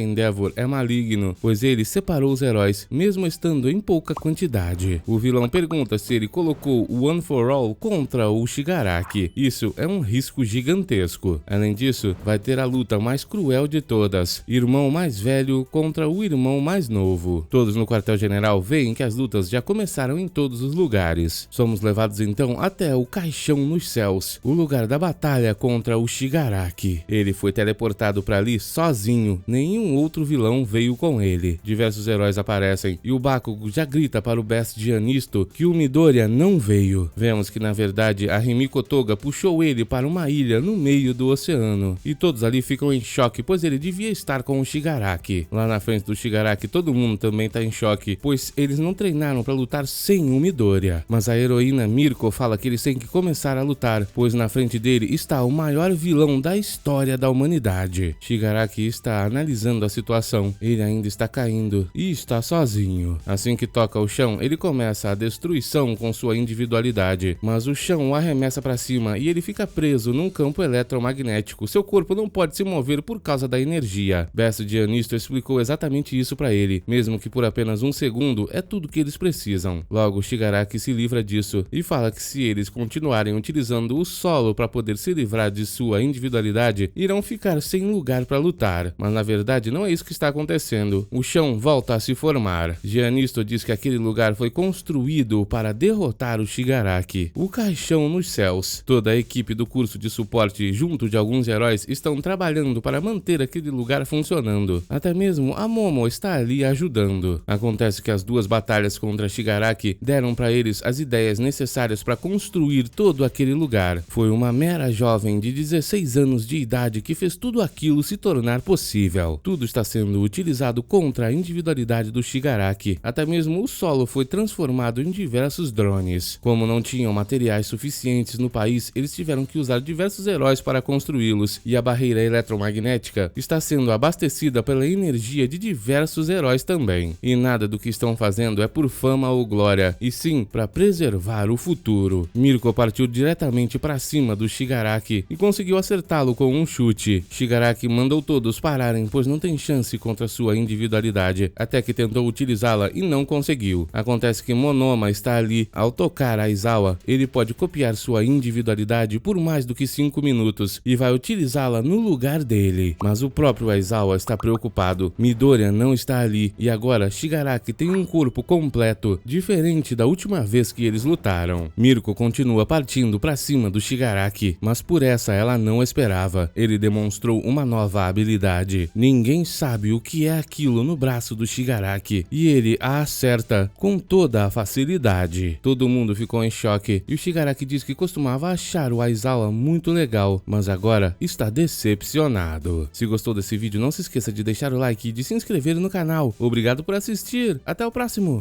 Endeavor é maligno, pois ele separou os heróis, mesmo estando em pouca quantidade. O vilão pergunta se ele colocou o One for All contra o Shigaraki. Isso é um risco gigantesco. Além disso, vai ter a luta mais cruel de todas, irmão mais velho contra o irmão mais novo. Todos no quartel-general veem que as lutas já começaram em todos os lugares. Somos levados então até o Caixão nos Céus, o lugar da batalha contra o Shigaraki. Ele foi teleportado para ali sozinho, nenhum outro vilão veio com ele. Diversos heróis aparecem e o Bakugo já grita para o Best Gianisto que o Midoriya não veio. Vemos que na verdade a Himiko Toga puxou ele para uma ilha no meio do oceano e todos ali ficam em choque, pois ele devia estar com o Shigaraki. Lá na frente do Shigaraki todo mundo também está em choque, pois eles não treinaram para lutar sem o Midoriya. Mas a heroína Mirko fala que eles têm que começar a lutar, pois na frente dele está o maior vilão da história da humanidade. Shigaraki está analisando a situação, ele ainda está caindo e está sozinho. Assim que toca o chão, ele começa a destruição com sua individualidade, mas o chão o arremessa para cima e ele fica preso num campo eletromagnético. Seu corpo não pode se mover por causa da energia. Best Gianisto explicou exatamente isso para ele, mesmo que por apenas um segundo é tudo que eles precisam. Logo, Shigaraki se livra disso e fala que se eles continuarem utilizando o solo para poder se livrar de sua individualidade, irão ficar sem lugar para lutar. Mas na verdade não é isso que está acontecendo. O chão volta a se formar. Gianisto diz que aquele lugar foi construído para derrotar o Shigaraki. O Caixão nos Céus. Toda a equipe do curso de suporte, junto de alguns heróis, estão trabalhando para manter aquele lugar funcionando. Até mesmo a Momo está ali ajudando. Acontece que as duas batalhas contra Shigaraki deram para eles as ideias necessárias para construir todo aquele lugar. Foi uma mera jovem de 16 anos de idade que fez tudo aquilo se tornar possível. Tudo está sendo utilizado contra a individualidade do Shigaraki. Até mesmo o solo foi transformado em diversos drones. Como não tinham materiais suficientes no país, eles tiveram que usar diversos heróis para construí-los, e a barreira eletromagnética está sendo abastecida pela energia de diversos heróis também. E nada do que estão fazendo é por fama ou glória, e sim para preservar o futuro. Mirko partiu diretamente para cima do Shigaraki e conseguiu acertá-lo com um chute. Shigaraki mandou todos pararem, pois não tem chance contra sua individualidade, até que tentou utilizá-la e não conseguiu. Acontece que Monoma está ali. Ao tocar Aizawa, ele pode copiar sua individualidade por mais do que 5 minutos e vai utilizá-la no lugar dele. Mas o próprio Aizawa está preocupado. Midoriya não está ali e agora Shigaraki tem um corpo completo, diferente da última vez que eles lutaram. Mirko continua partindo para cima do Shigaraki, mas por essa ela não esperava. Ele demonstrou uma nova habilidade. Ninguém sabe o que é aquilo no braço do Shigaraki e ele a acerta com toda a facilidade. Todo mundo ficou em choque e o Shigaraki diz que costumava achar o Aizawa muito legal, mas agora está decepcionado. Se gostou desse vídeo, não se esqueça de deixar o like e de se inscrever no canal. Obrigado por assistir. Até o próximo.